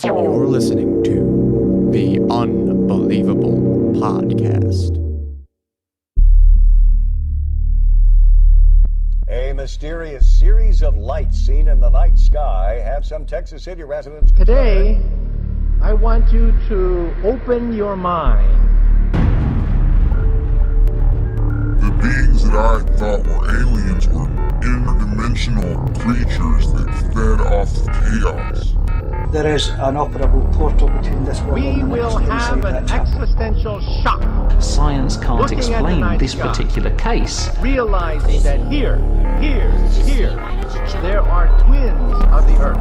You're listening to the Unbelievable Podcast. A mysterious series of lights seen in the night sky have some Texas City residents concerned. Today, I want you to open your mind. The beings that I thought were aliens were interdimensional creatures that fed off chaos. There is an operable portal between this world We and the will next have inside an that chapel. existential shock, Science can't Looking at the explain night this sky. particular case. realizing that here, there are twins of the Earth.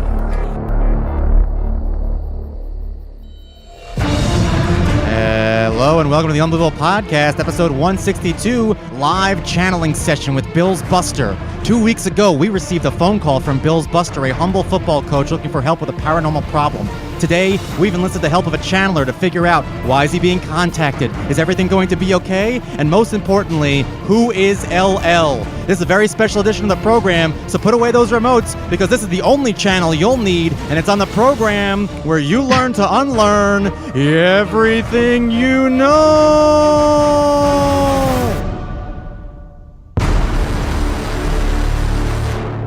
Hello and welcome to the Unbelievable Podcast, episode 162, live channeling session with Bill's Buster. 2 weeks ago, we received a phone call from Bill's Buster, a humble football coach looking for help with a paranormal problem. Today, we've enlisted the help of a channeler to figure out why is he being contacted, is everything going to be okay, and most importantly, who is LL? This is a very special edition of the program, so put away those remotes because this is the only channel you'll need, and it's on the program where you learn to unlearn everything you know.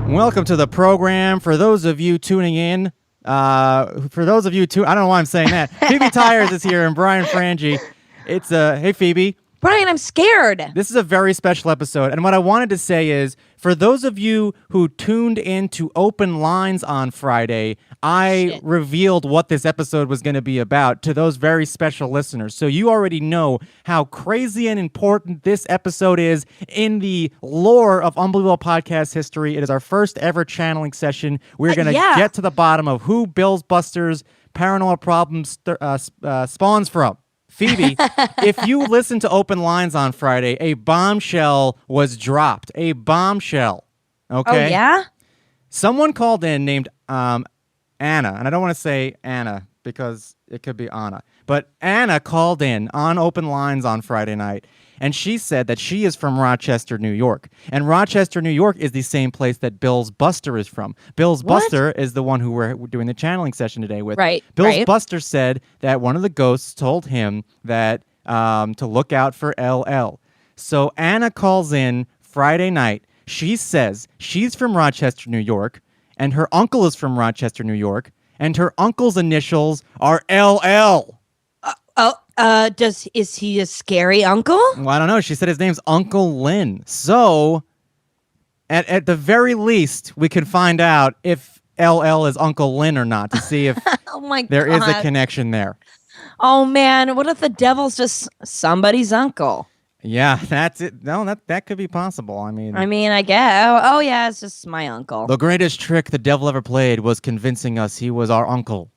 Welcome to the program. For those of you tuning in, I don't know why I'm saying that. Phoebe Tyer is here and Brian Frange. It's hey Phoebe. Brian, I'm scared. This is a very special episode, and what I wanted to say is, for those of you who tuned in to Open Lines on Friday, I revealed what this episode was going to be about to those very special listeners. So you already know how crazy and important this episode is in the lore of Unbelievable Podcast history. It is our first ever channeling session. We're going to get to the bottom of who Bill's Buster's paranormal problems spawns from. Phoebe, if you listened to Open Lines on Friday, a bombshell was dropped. A bombshell. Okay? Oh, yeah? Someone called in named Anna, and I don't want to say Anna because it could be Anna, but Anna called in on Open Lines on Friday night, and she said that she is from Rochester, New York. And Rochester, New York is the same place that Bill's Buster is from. Bill's Buster is the one who we're doing the channeling session today with. Right. Bill's Buster said that one of the ghosts told him that to look out for LL. So Anna calls in Friday night. She says she's from Rochester, New York, and her uncle is from Rochester, New York, and her uncle's initials are LL. Is he a scary uncle? Well, I don't know. She said his name's Uncle Lynn. So, at the very least, we can find out if LL is Uncle Lynn or not to see if there is a connection there. Oh, man. What if the devil's just somebody's uncle? Yeah, that's it. No, that could be possible. I mean, I guess. Oh, yeah, it's just my uncle. The greatest trick the devil ever played was convincing us he was our uncle.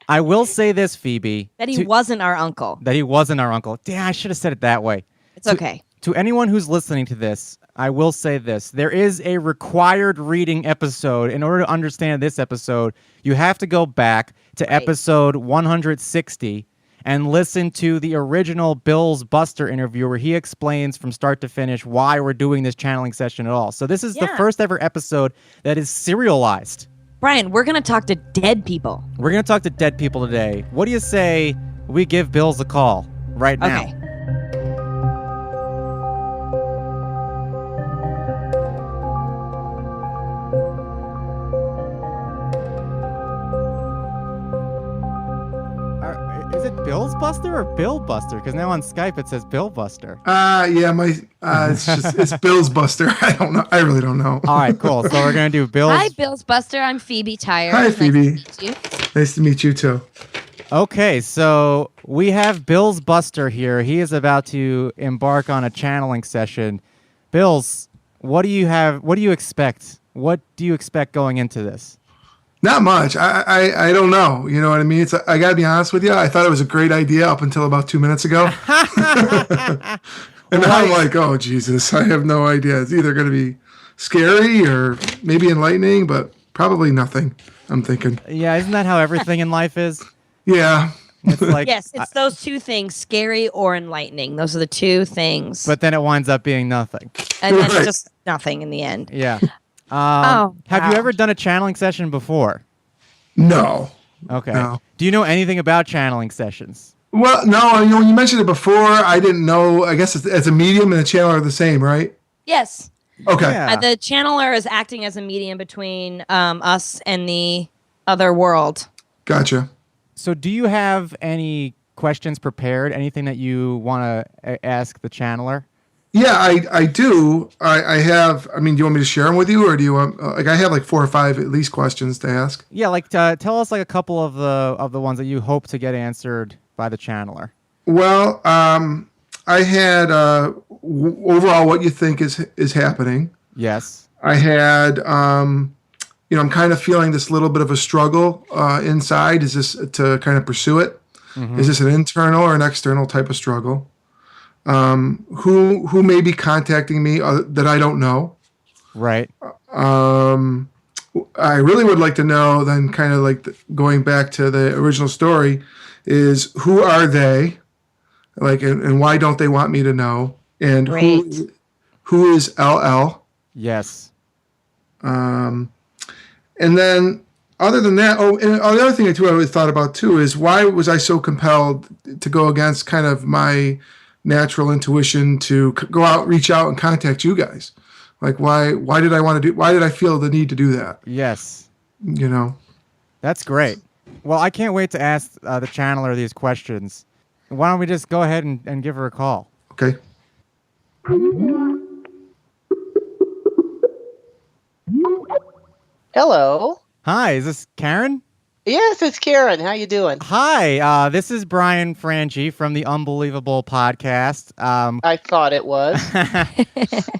I will say this, Phoebe. That he wasn't our uncle. That he wasn't our uncle. Yeah, I should have said it that way. It's okay. To anyone who's listening to this, I will say this. There is a required reading episode. In order to understand this episode, you have to go back to episode 160 and listen to the original Bill's Buster interview where he explains from start to finish why we're doing this channeling session at all. So this is the first ever episode that is serialized. Brian, we're going to talk to dead people. We're going to talk to dead people today. What do you say we give Bill's a call right now? Okay. Is it Bill's Buster or Bill Buster? Because now on Skype it says Bill Buster. It's Bill's Buster. I don't know. I really don't know. All right, cool. So we're gonna do Bill's. Hi, Bill's Buster. I'm Phoebe Tyer. Hi, Phoebe. Nice to meet you. Nice to meet you too. Okay, so we have Bill's Buster here. He is about to embark on a channeling session. Bills, what do you have? What do you expect? What do you expect going into this? Not much. I don't know. You know what I mean? I got to be honest with you. I thought it was a great idea up until about 2 minutes ago. And now I'm like, oh, Jesus, I have no idea. It's either going to be scary or maybe enlightening, but probably nothing, I'm thinking. Yeah, isn't that how everything in life is? Yeah. It's like, yes, it's those two things, scary or enlightening. Those are the two things. But then it winds up being nothing. And then it's just nothing in the end. Yeah. Have you wow. ever done a channeling session before? No. Okay. No. Do you know anything about channeling sessions? Well, no. When you mentioned it before, I didn't know. I guess as a medium and a channeler are the same, right? Yes. Okay. Yeah. The channeler is acting as a medium between us and the other world. Gotcha. So do you have any questions prepared? Anything that you want to ask the channeler? Yeah, I do. I have. I mean, do you want me to share them with you, or do you want? I have like 4 or 5 at least questions to ask. Yeah, tell us like a couple of the ones that you hope to get answered by the channeler. Well, I had overall what you think is happening. Yes. I had, I'm kind of feeling this little bit of a struggle inside. Is this to kind of pursue it? Mm-hmm. Is this an internal or an external type of struggle? Who may be contacting me that I don't know? Right. I really would like to know, then kind of like going back to the original story, is who are they? Like, and why don't they want me to know? And who is LL? Yes. And then other than that, and the other thing I always thought about too is why was I so compelled to go against kind of my natural intuition to go out, reach out, and contact you guys? Like, why did I feel the need to do that? Yes. That's great. Well, I can't wait to ask the channeler these questions. Why don't we just go ahead and give her a call? Okay. Hello. Hi, is this Karen? Yes, it's Karen. How you doing? Hi, this is Brian Frange from the Unbelievable Podcast. I thought it was.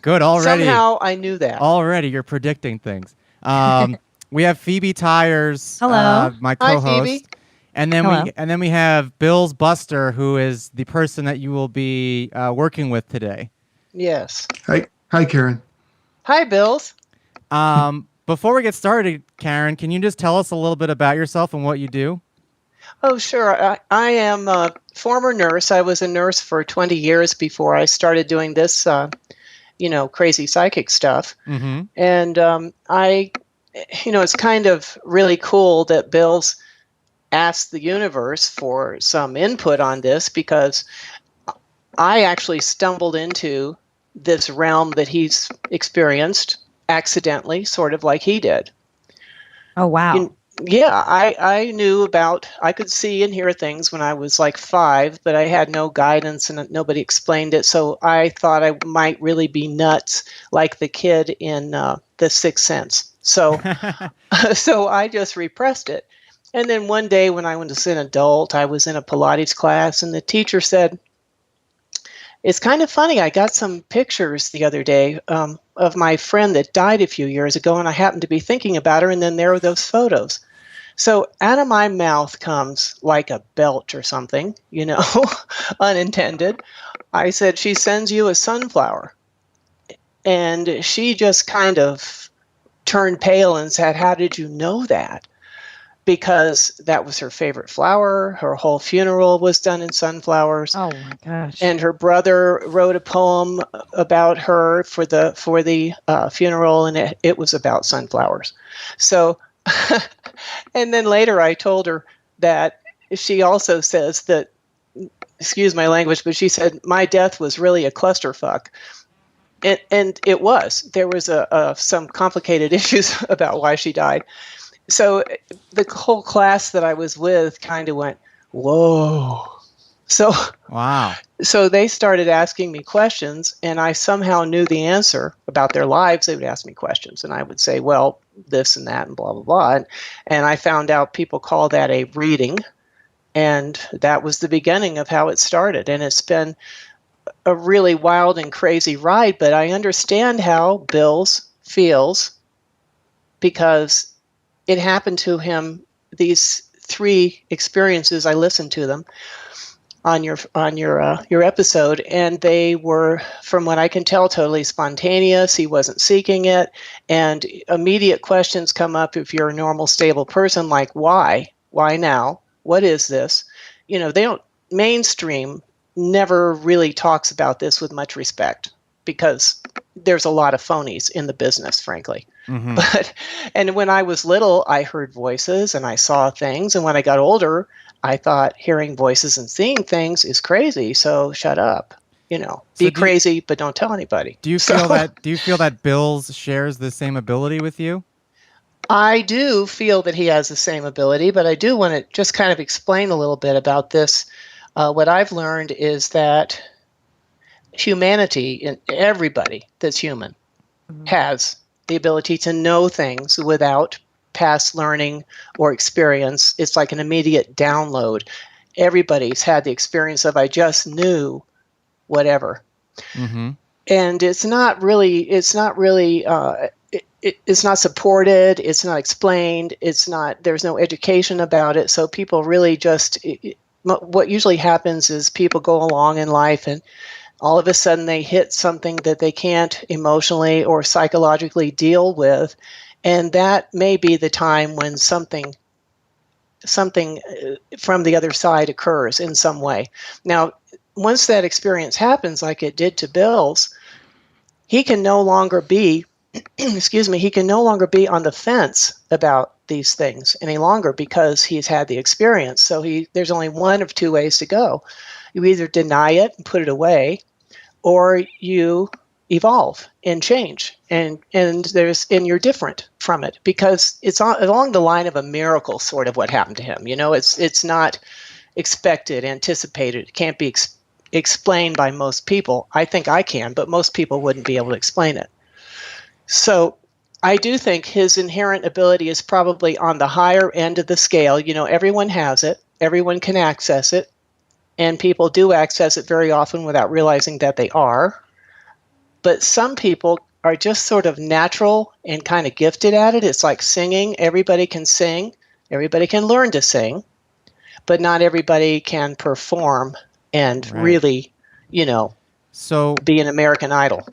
Good, already. Somehow I knew that. Already, you're predicting things. We have Phoebe Tyers, Hello. my co-host. Hi, Phoebe. And then we have Bill's Buster, who is the person that you will be working with today. Yes. Hi, Karen. Hi, Bills. Before we get started, Karen, can you just tell us a little bit about yourself and what you do? Oh, sure. I am a former nurse. I was a nurse for 20 years before I started doing this, crazy psychic stuff. Mm-hmm. And it's kind of really cool that Bill's asked the universe for some input on this, because I actually stumbled into this realm that he's experienced accidentally, sort of like he did. Oh, wow. I knew I could see and hear things when I was like 5, but I had no guidance and nobody explained it. So I thought I might really be nuts, like the kid in The Sixth Sense. So, so I just repressed it. And then one day when I was an adult, I was in a Pilates class, and the teacher said, "It's kind of funny. I got some pictures the other day of my friend that died a few years ago, and I happened to be thinking about her, and then there were those photos." So out of my mouth comes like a belch or something, unintended. I said, "She sends you a sunflower." And she just kind of turned pale and said, "How did you know that?" Because that was her favorite flower. Her whole funeral was done in sunflowers. Oh my gosh. And her brother wrote a poem about her for the funeral, and it was about sunflowers. So, and then later I told her that she also says that, excuse my language, but she said my death was really a clusterfuck. And it was. There was some complicated issues about why she died. So the whole class that I was with kind of went, whoa. So, wow. So they started asking me questions, and I somehow knew the answer about their lives. They would ask me questions, and I would say, well, this and that and blah, blah, blah. And I found out people call that a reading, and that was the beginning of how it started. And it's been a really wild and crazy ride, but I understand how Bill's feels, because it happened to him, these 3 experiences. I listened to them on your episode, and they were, from what I can tell, totally spontaneous. He wasn't seeking it, and immediate questions come up if you're a normal, stable person, like why now? What is this? They don't, mainstream never really talks about this with much respect, because there's a lot of phonies in the business, frankly. But and when I was little, I heard voices and I saw things, and when I got older, I thought hearing voices and seeing things is crazy. So shut up, be crazy, but don't tell anybody. Do you feel that? Do you feel that Bills shares the same ability with you? I do feel that he has the same ability, but I do want to just kind of explain a little bit about this. What I've learned is that humanity, and everybody that's human, has the ability to know things without past learning or experience. It's like an immediate download. Everybody's had the experience of, I just knew whatever. And it's not really, it's not supported, it's not explained, there's no education about it. So people really what usually happens is people go along in life and all of a sudden they hit something that they can't emotionally or psychologically deal with. And that may be the time when something from the other side occurs in some way. Now, once that experience happens, like it did to Bill's, he can no longer be, he can no longer be on the fence about these things any longer because he's had the experience. So there's only one of two ways to go. You either deny it and put it away, or you evolve and change, and you're different from it, because it's along the line of a miracle, sort of what happened to him. It's not expected, anticipated. It can't be explained by most people. I think I can, but most people wouldn't be able to explain it. So I do think his inherent ability is probably on the higher end of the scale. Everyone has it. Everyone can access it. And people do access it very often without realizing that they are. But some people are just sort of natural and kind of gifted at it. It's like singing. Everybody can sing. Everybody can learn to sing. But not everybody can perform and really, be an American Idol.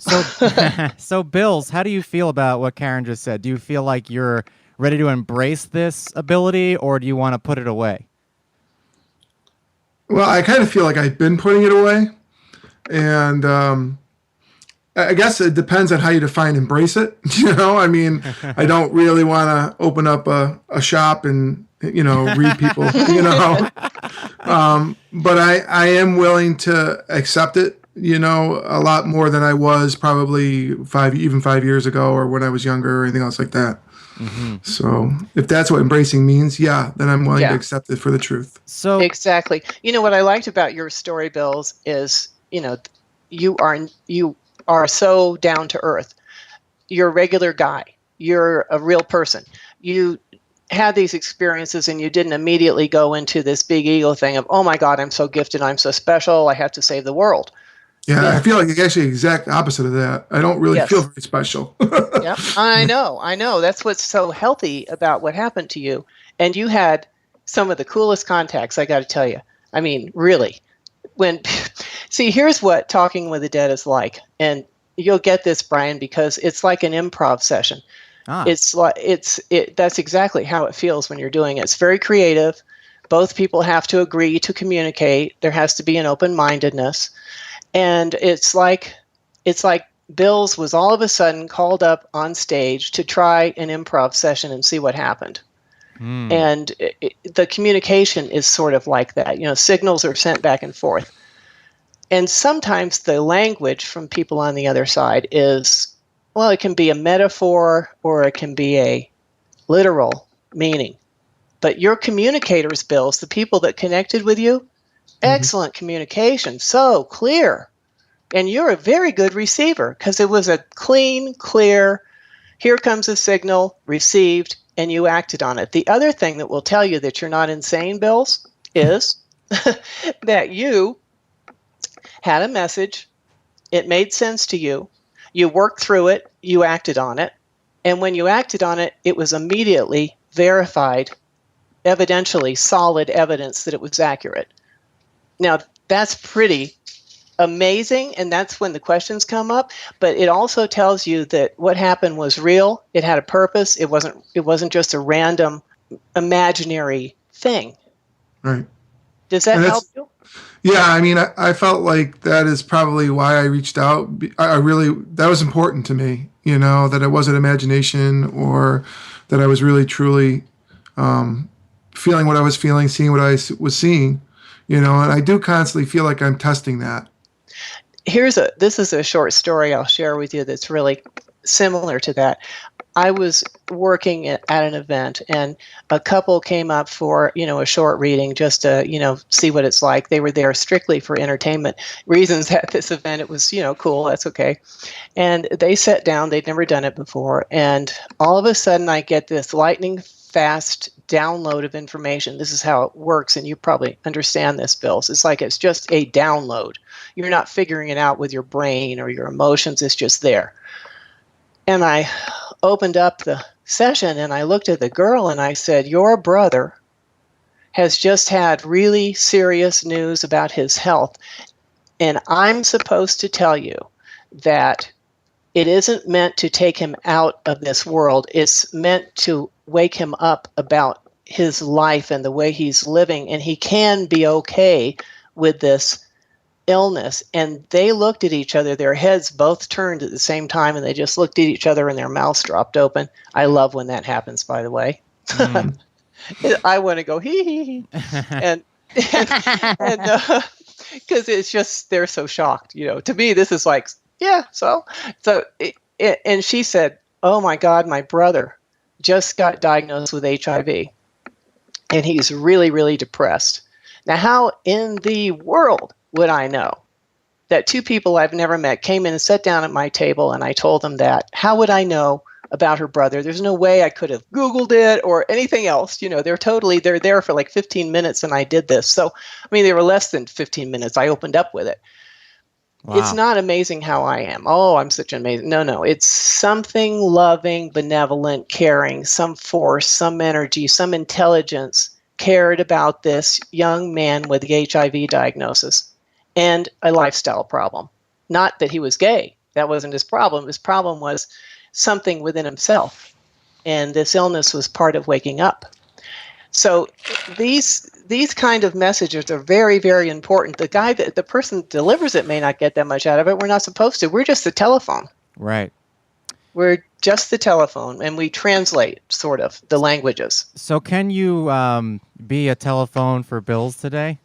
So Bills, how do you feel about what Karen just said? Do you feel like you're ready to embrace this ability, or do you want to put it away? Well, I kind of feel like I've been putting it away. And I guess it depends on how you define embrace it. I don't really want to open up a shop and, read people, but I am willing to accept it, a lot more than I was probably 5 years ago, or when I was younger, or anything else like that. So if that's what embracing means, then I'm willing to accept it for the truth. So exactly. What I liked about your story, Bills, is, you are so down to earth. You're a regular guy. You're a real person. You had these experiences and you didn't immediately go into this big ego thing of, oh my God, I'm so gifted, I'm so special, I have to save the world. Yeah, I feel like it's actually the exact opposite of that. I don't really feel very special. Yeah, I know. That's what's so healthy about what happened to you. And you had some of the coolest contacts, I got to tell you. I mean, really. See, here's what talking with the dead is like. And you'll get this, Brian, because it's like an improv session. It's that's exactly how it feels when you're doing it. It's very creative. Both people have to agree to communicate. There has to be an open-mindedness. And it's like Bills was all of a sudden called up on stage to try an improv session and see what happened. And the communication is sort of like that. Signals are sent back and forth. And sometimes the language from people on the other side is, well, it can be a metaphor or it can be a literal meaning. But your communicators, Bills, the people that connected with you, excellent communication, so clear. And you're a very good receiver, because it was a clean, clear, here comes a signal, received, and you acted on it. The other thing that will tell you that you're not insane, Bills, is that you had a message, it made sense to you, you worked through it, you acted on it, and when you acted on it, it was immediately verified, evidentially solid evidence that it was accurate. Now, that's pretty amazing, and that's when the questions come up, but it also tells you that what happened was real, it had a purpose, it wasn't just a random imaginary thing. Right. Does that help you? Yeah, I mean, I felt like that is probably why I reached out. That was important to me, that it wasn't imagination, or that I was really truly feeling what I was feeling, seeing what I was seeing, and I do constantly feel like I'm testing that. This is a short story I'll share with you that's really similar to that. I was working at an event, and a couple came up for, a short reading just to, see what it's like. They were there strictly for entertainment reasons at this event. It was, cool. That's okay. And they sat down. They'd never done it before. And all of a sudden I get this lightning fast download of information. This is how it works. And you probably understand this, Bill. So it's just a download. You're not figuring it out with your brain or your emotions. It's just there. And I opened up the session and I looked at the girl and I said, your brother has just had really serious news about his health. And I'm supposed to tell you that it isn't meant to take him out of this world. It's meant to wake him up about his life and the way he's living. And he can be okay with this illness. And they looked at each other, their heads both turned at the same time, and they just looked at each other and their mouths dropped open. I love when that happens, by the way. I want to go hee hee hee. And because it's just, they're so shocked, to me, this is like, yeah. So and she said, oh my God, my brother just got diagnosed with HIV and he's really, really depressed. Now, how in the world would I know that two people I've never met came in and sat down at my table and I told them that? How would I know about her brother? There's no way I could have Googled it or anything else. They're there for like 15 minutes and I did this. So, they were less than 15 minutes. I opened up with it. Wow. It's not amazing how I am. Oh, I'm such an amazing. No. It's something loving, benevolent, caring, some force, some energy, some intelligence cared about this young man with the HIV diagnosis and a lifestyle problem. Not that he was gay. That wasn't his problem. His problem was something within himself. And this illness was part of waking up. So these kind of messages are very, very important. The person that delivers it may not get that much out of it. We're not supposed to. We're just the telephone. Right. We're just the telephone, and we translate sort of the languages. So can you be a telephone for Bills today?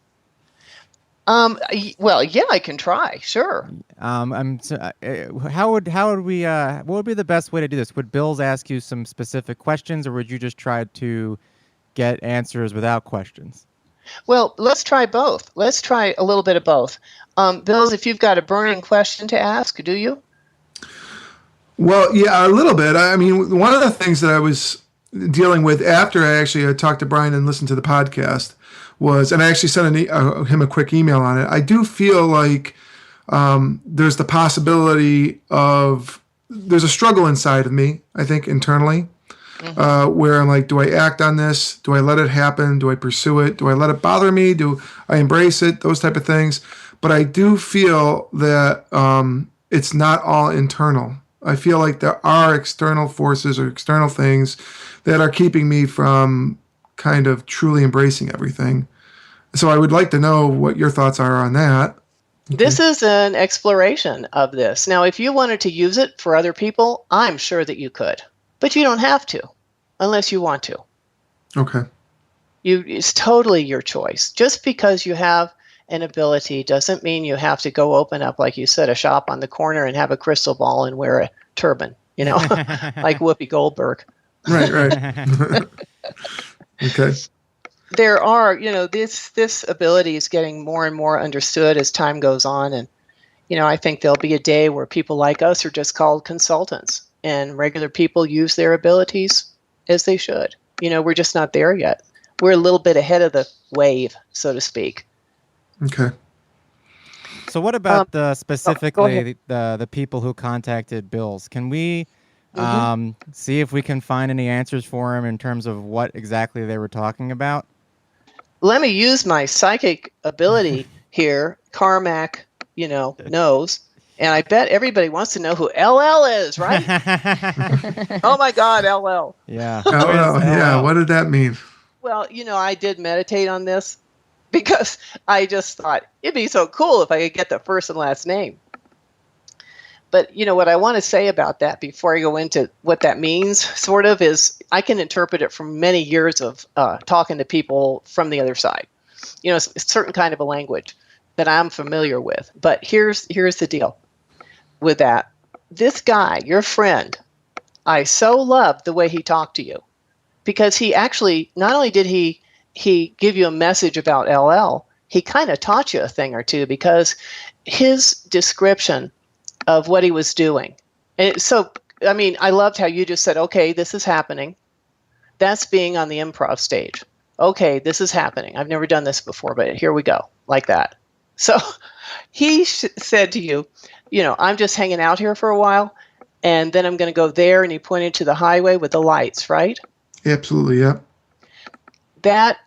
Well, yeah, I can try. Sure. How would we? What would be the best way to do this? Would Bills ask you some specific questions, or would you just try to get answers without questions? Well, let's try both. Let's try a little bit of both. Bills, if you've got a burning question to ask, do you? Well, yeah, a little bit. One of the things that I was dealing with after I actually had talked to Brian and listened to the podcast was, and I actually sent him a quick email on it. I do feel like there's the possibility there's a struggle inside of me, I think, internally, where I'm like, do I act on this? Do I let it happen? Do I pursue it? Do I let it bother me? Do I embrace it? Those type of things. But I do feel that it's not all internal. I feel like there are external forces or external things that are keeping me from kind of truly embracing everything. So I would like to know what your thoughts are on that. This is an exploration of this. Now, if you wanted to use it for other people, I'm sure that you could. But you don't have to, unless you want to. Okay. It's totally your choice. Just because you have an ability doesn't mean you have to go open up, like you said, a shop on the corner and have a crystal ball and wear a turban, like Whoopi Goldberg. Right. Okay. There are, this ability is getting more and more understood as time goes on. And, I think there'll be a day where people like us are just called consultants and regular people use their abilities as they should. We're just not there yet. We're a little bit ahead of the wave, so to speak. Okay. So what about specifically the people who contacted Bills? Can we see if we can find any answers for him in terms of what exactly they were talking about? Let me use my psychic ability here. Carmack, knows. And I bet everybody wants to know who LL is, right? Oh, my God, LL. Yeah. LL, yeah. What did that mean? Well, I did meditate on this because I just thought it'd be so cool if I could get the first and last name. But what I want to say about that before I go into what that means, sort of, is I can interpret it from many years of talking to people from the other side. It's a certain kind of a language that I'm familiar with. But here's the deal with that. This guy, your friend, I so loved the way he talked to you, because he actually, not only did he give you a message about LL, he kind of taught you a thing or two, because his description of what he was doing. And I loved how you just said, okay, this is happening. That's being on the improv stage. Okay, this is happening. I've never done this before, but here we go, like that. So he said to you, I'm just hanging out here for a while, and then I'm going to go there, and he pointed to the highway with the lights, right? Absolutely, yeah. That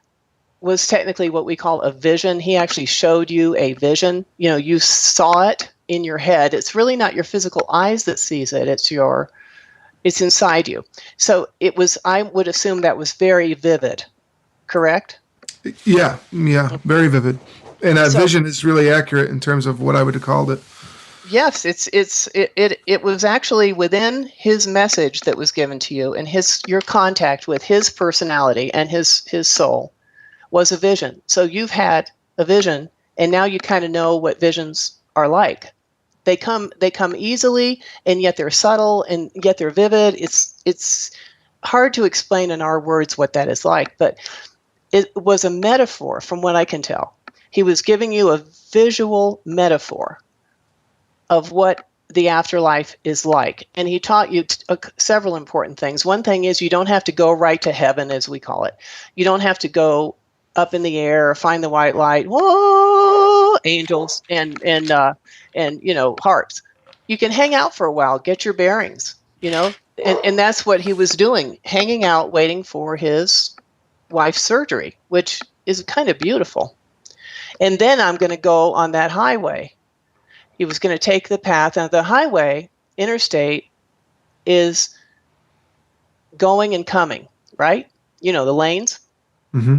was technically what we call a vision. He actually showed you a vision. You saw it in your head. It's really not your physical eyes that sees it. It's inside you. So I would assume that was very vivid, correct? Yeah, very vivid. And that vision is really accurate in terms of what I would have called it. Yes, it was actually within his message that was given to you, and your contact with his personality and his soul was a vision. So you've had a vision, and now you kind of know what visions are like. They come easily, and yet they're subtle, and yet they're vivid. It's hard to explain in our words what that is like, but it was a metaphor from what I can tell. He was giving you a visual metaphor of what the afterlife is like. And he taught you several important things. One thing is, you don't have to go right to heaven, as we call it. You don't have to go up in the air, find the white light, whoa, angels and harps. You can hang out for a while, get your bearings, and that's what he was doing, hanging out, waiting for his wife's surgery, which is kind of beautiful. And then I'm going to go on that highway. He was going to take the path, and the highway, interstate, is going and coming, right? The lanes. Mm-hmm.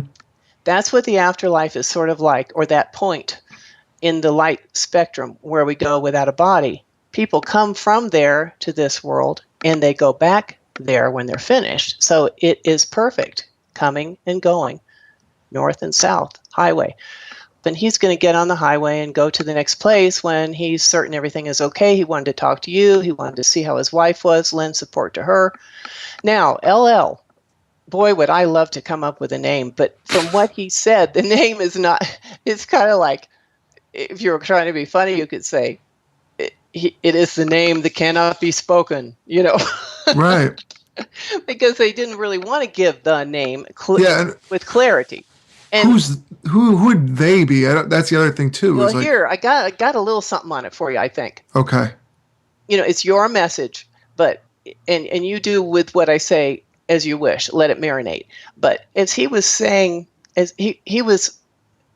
That's what the afterlife is sort of like, or that point in the light spectrum where we go without a body. People come from there to this world, and they go back there when they're finished. So it is perfect, coming and going, north and south, highway. And he's going to get on the highway and go to the next place when he's certain everything is okay. He wanted to talk to you. He wanted to see how his wife was, lend support to her. Now, LL, boy, would I love to come up with a name. But from what he said, the name is not, it's kind of like, if you were trying to be funny, you could say, it is the name that cannot be spoken, Right. Because they didn't really want to give the name with clarity. And who would they be? That's the other thing too. Well, here I got a little something on it for you. I think. Okay. It's your message, but and you do with what I say as you wish. Let it marinate. But as he was saying, as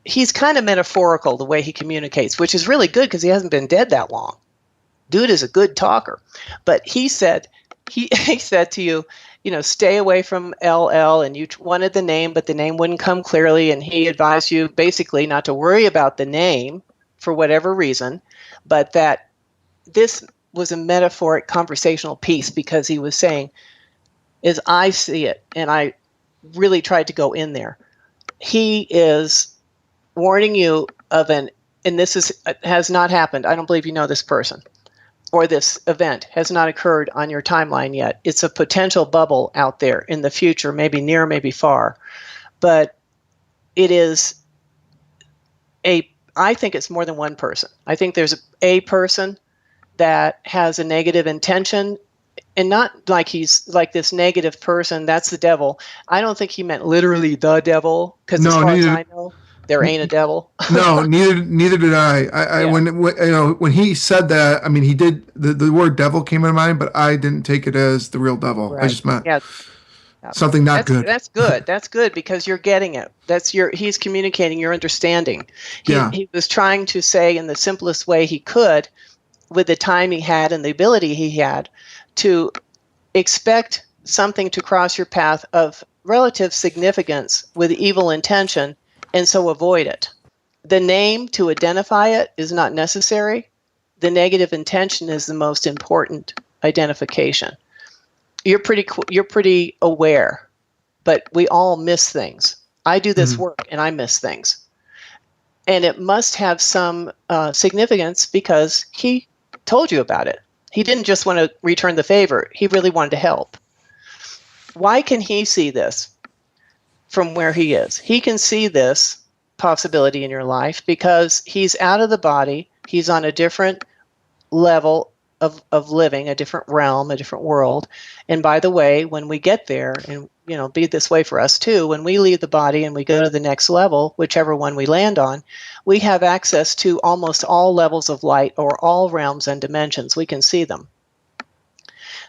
he's kind of metaphorical the way he communicates, which is really good because he hasn't been dead that long. Dude is a good talker, but he said he said to you, stay away from LL, and you wanted the name, but the name wouldn't come clearly, and he advised you basically not to worry about the name for whatever reason, but that this was a metaphoric conversational piece, because he was saying, as I see it, and I really tried to go in there, he is warning you of and this has not happened. I don't believe you know this person, or this event has not occurred on your timeline yet. It's a potential bubble out there in the future, maybe near, maybe far. But it is I think it's more than one person. I think there's a person that has a negative intention, and not like he's like this negative person, that's the devil. I don't think he meant literally the devil, because as far as I know, there ain't a devil. No, neither did I. When he said that, I mean, he did, the word devil came into mind, but I didn't take it as the real devil. Right. I just meant something not good. That's good. That's good, because you're getting it. He's communicating your understanding. He was trying to say in the simplest way he could, with the time he had and the ability he had, to expect something to cross your path of relative significance with evil intention, and so avoid it. The name to identify it is not necessary. the negative intention is the most important identification. You're pretty aware, but we all miss things. I do this work and I miss things. And it must have some significance because he told you about it. He didn't just want to return the favor. He really wanted to help. Why can he see this from where he is? He can see this possibility in your life because he's out of the body. He's on a different level of living, a different realm, a different world. And by the way, when we get there, and be this way for us too, when we leave the body and we go to the next level, whichever one we land on, we have access to almost all levels of light or all realms and dimensions. We can see them.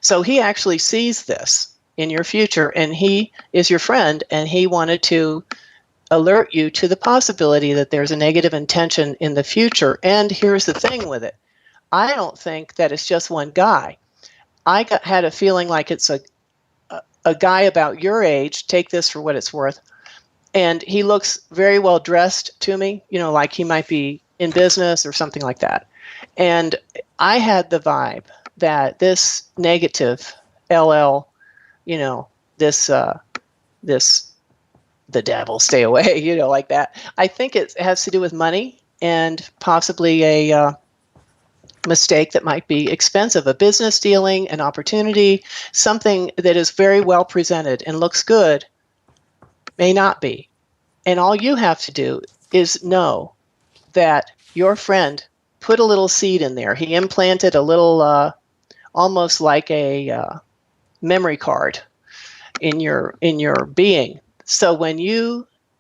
So he actually sees this in your future, and he is your friend, and he wanted to alert you to the possibility that there's a negative intention in the future. And here's the thing with it. I don't think that it's just one guy. I had a feeling like it's a guy about your age, take this for what it's worth, and he looks very well dressed to me, like he might be in business or something like that. And I had the vibe that this negative LL, the devil, stay away, like that. I think it has to do with money and possibly a mistake that might be expensive, a business dealing, an opportunity, something that is very well presented and looks good, may not be. And all you have to do is know that your friend put a little seed in there. He implanted a little, almost like a memory card in your being. So when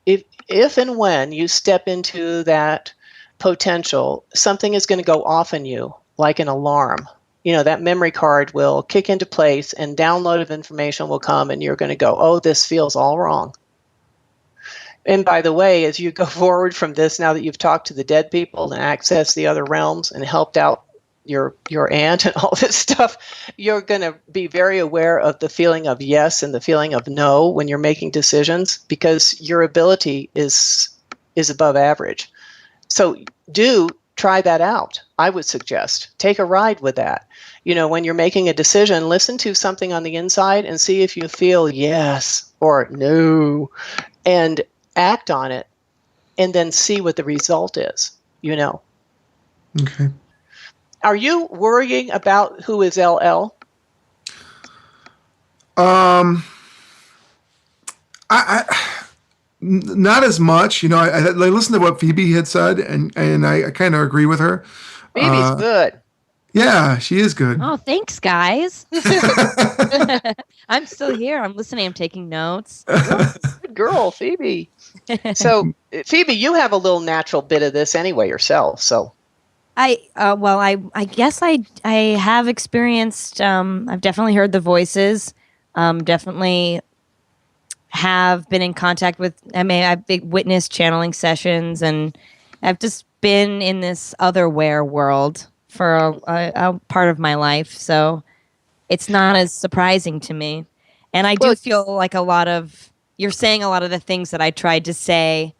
if and when you step into that potential, something is going to go off in you like an alarm. That memory card will kick into place and download of information will come and you're going to go, oh, this feels all wrong. And by the way, as you go forward from this, now that you've talked to the dead people and accessed the other realms and helped out your aunt and all this stuff, you're going to be very aware of the feeling of yes and the feeling of no when you're making decisions, because your ability is above average. So do try that out. I would suggest take a ride with that. When you're making a decision, listen to something on the inside and see if you feel yes or no, and act on it, and then see what the result is. Okay. Are you worrying about who is LL? I not as much. I listened to what Phoebe had said, and I kind of agree with her. Phoebe's good. Yeah, she is good. Oh, thanks, guys. I'm still here. I'm listening. I'm taking notes. Good girl, Phoebe. So, Phoebe, you have a little natural bit of this anyway yourself. So, I guess I have experienced. I've definitely heard the voices. Definitely have been in contact with. I've witnessed channeling sessions, and I've just been in this otherwhere world for a part of my life. So it's not as surprising to me, and I do feel like you're saying a lot of the things that I tried to say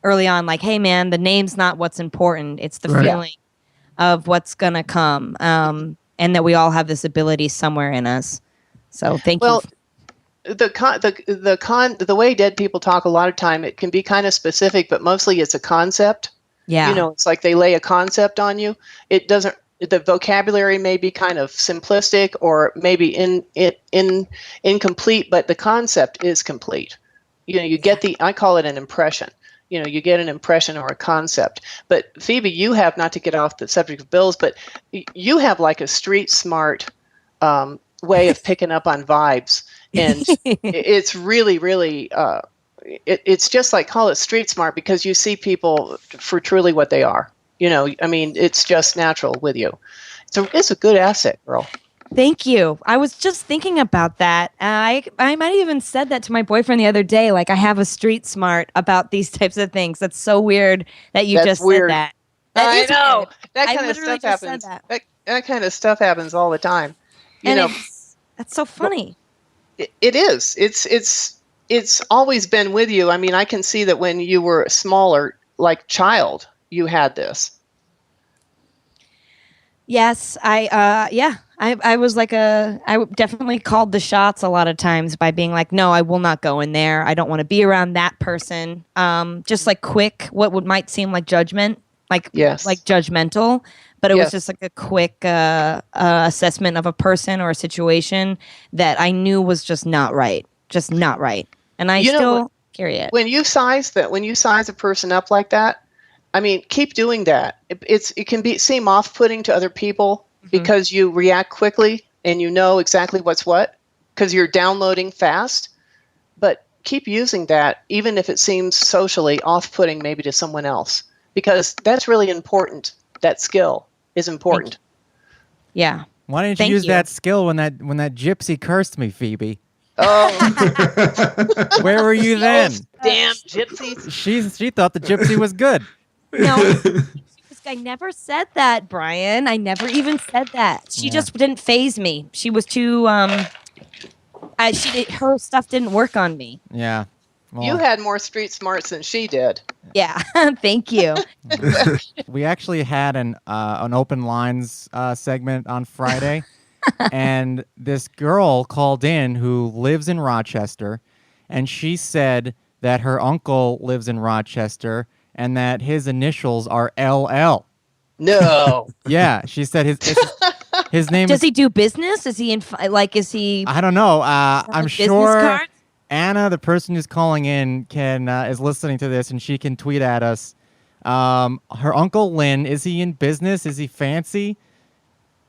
early on, like, hey man, the name's not what's important. It's the feeling of what's going to come. And that we all have this ability somewhere in us. So thank you. The way dead people talk a lot of time, it can be kind of specific, but mostly it's a concept. Yeah. It's like they lay a concept on you. The vocabulary may be kind of simplistic or maybe incomplete, but the concept is complete. You get I call it an impression. You get an impression or a concept. But Phoebe, you have, not to get off the subject of bills, but you have like a street smart way of picking up on vibes. And it's really, really, it's just like, call it street smart, because you see people for truly what they are. It's just natural with you. So it's a good asset, girl. Thank you. I was just thinking about that. I might have even said that to my boyfriend the other day. Like, I have a street smart about these types of things. That's so weird that you just said that. I know. Weird. That kind of stuff happens. That kind of stuff happens all the time. That's so funny. It is. It's always been with you. I can see that when you were smaller, like child, you had this. Yes, I was like I definitely called the shots a lot of times by being like, no, I will not go in there. I don't want to be around that person. Just like quick, what would might seem like judgment, like judgmental, but it was just like a quick assessment of a person or a situation that I knew was just not right, and I still carry it. When you size a person up like that, I mean, keep doing that. It can seem off-putting to other people because you react quickly and you know exactly what's what because you're downloading fast. But keep using that, even if it seems socially off-putting maybe to someone else, because that's really important. That skill is important. Yeah. Why didn't you use that skill when that gypsy cursed me, Phoebe? Oh. Where were you then? Damn gypsies. She thought the gypsy was good. No, I never said that, Brian. I never even said that. She just didn't phase me. She was too. Her stuff didn't work on me. Yeah. Well, you had more street smarts than she did. Yeah. Thank you. We actually had an open lines segment on Friday, and this girl called in who lives in Rochester, and she said that her uncle lives in Rochester. And that his initials are LL. No. Yeah, she said his name. Does he do business? Is he is he? I don't know. I'm sure cards? Anna, the person who's calling in, is listening to this, and she can tweet at us. Her uncle Lynn, is he in business? Is he fancy?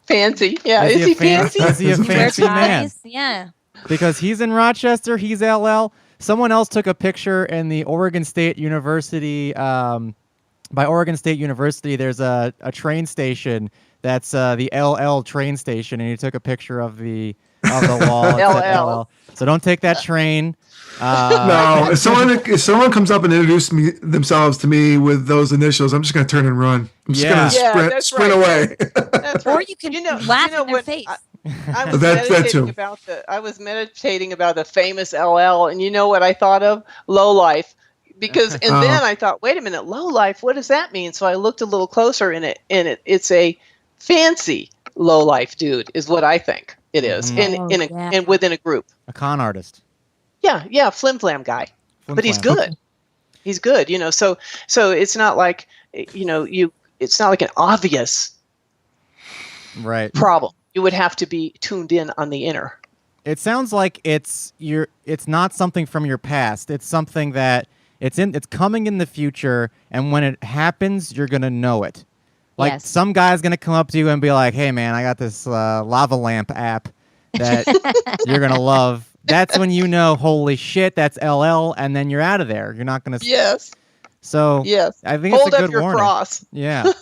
Fancy, yeah. Is he fancy? Is he a fancy man? Yeah. Because he's in Rochester, he's LL. Someone else took a picture in the Oregon State University. By Oregon State University, there's a train station that's the LL train station, and he took a picture of the wall. It said LL. So don't take that train. No, if someone comes up and introduces themselves to me with those initials, I'm just going to turn and run. I'm just going to sprint away. That's right. Or you can laugh in their face. I was meditating about the famous LL, and you know what I thought of? Low life. Then I thought, wait a minute, low life, what does that mean? So I looked a little closer in it. It's a fancy low life dude, is what I think it is. And within a group. A con artist. Yeah, flim flam guy. But he's good. He's good, so it's not like it's not like an obvious problem. You would have to be tuned in on the inner. It sounds like it's not something from your past. It's something that it's coming in the future, and when it happens, you're gonna know it. Like some guy's gonna come up to you and be like, "Hey, man, I got this lava lamp app that you're gonna love." That's when you know, holy shit, that's LL, and then you're out of there. You're not gonna. Yes. So yes, I think hold it's a good up your warning. cross. Yeah.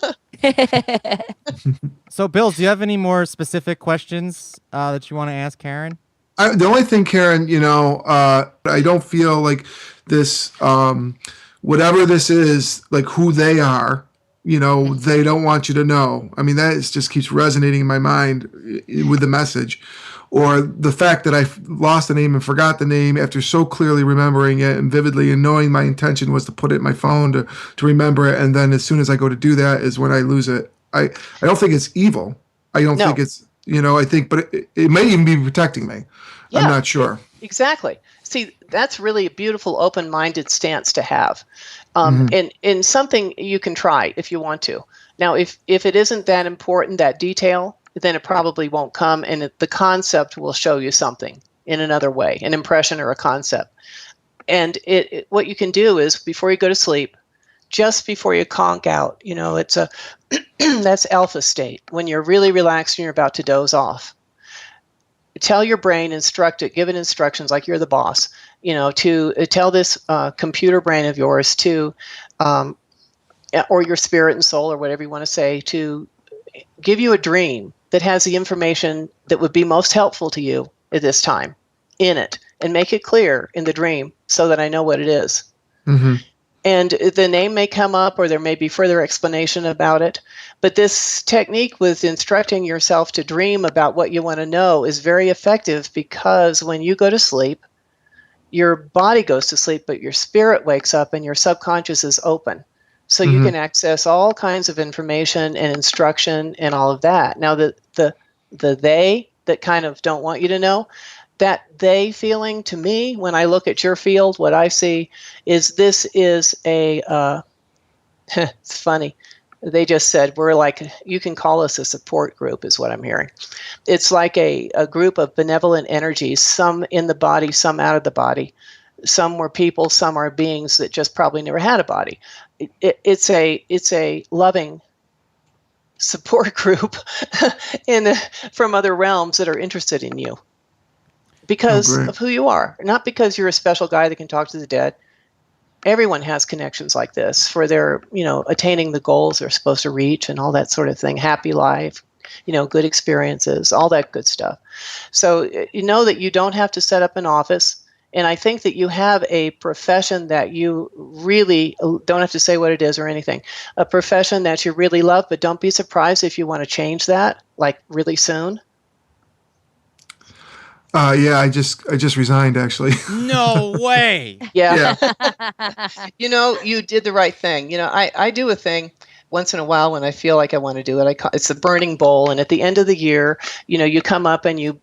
So, Bill, do you have any more specific questions that you want to ask Karen? The only thing, Karen, I don't feel like this, whatever this is, like who they are, they don't want you to know. I mean, that just keeps resonating in my mind with the message. Or the fact that I lost the name and forgot the name after so clearly remembering it and vividly and knowing my intention was to put it in my phone to remember it. And then as soon as I go to do that is when I lose it. I don't think it's evil. I don't think it's, I think, but it may even be protecting me. Yeah, I'm not sure. Exactly. See, that's really a beautiful, open-minded stance to have. And something you can try if you want to. Now, if it isn't that important, that detail, then it probably won't come, and the concept will show you something in another way, an impression or a concept. And what you can do is, before you go to sleep, just before you conk out, it's that's alpha state, when you're really relaxed and you're about to doze off. Tell your brain, instruct it, give it instructions like you're the boss, to tell this computer brain of yours to, or your spirit and soul, or whatever you want to say, to give you a dream that has the information that would be most helpful to you at this time in it, and make it clear in the dream so that I know what it is. Mm-hmm. And the name may come up, or there may be further explanation about it. But this technique with instructing yourself to dream about what you want to know is very effective, because when you go to sleep, your body goes to sleep, but your spirit wakes up and your subconscious is open. So you can access all kinds of information and instruction and all of that. Now, the they that kind of don't want you to know, that they feeling, to me, when I look at your field, what I see is this is a, it's funny. They just said, we're like, you can call us a support group, is what I'm hearing. It's like a group of benevolent energies, some in the body, some out of the body. Some were people, some are beings that just probably never had a body. It's a loving support group from other realms that are interested in you because of who you are, not because you're a special guy that can talk to the dead. Everyone has connections like this for their, attaining the goals they're supposed to reach and all that sort of thing. Happy life, good experiences, all that good stuff. So you know that you don't have to set up an office. And I think that you have a profession that you really don't have to say what it is or anything. A profession that you really love, but don't be surprised if you want to change that, like really soon. Yeah, I just resigned, actually. No way. Yeah. You did the right thing. I do a thing once in a while when I feel like I want to do it. It's the burning bowl. And at the end of the year, you come up and you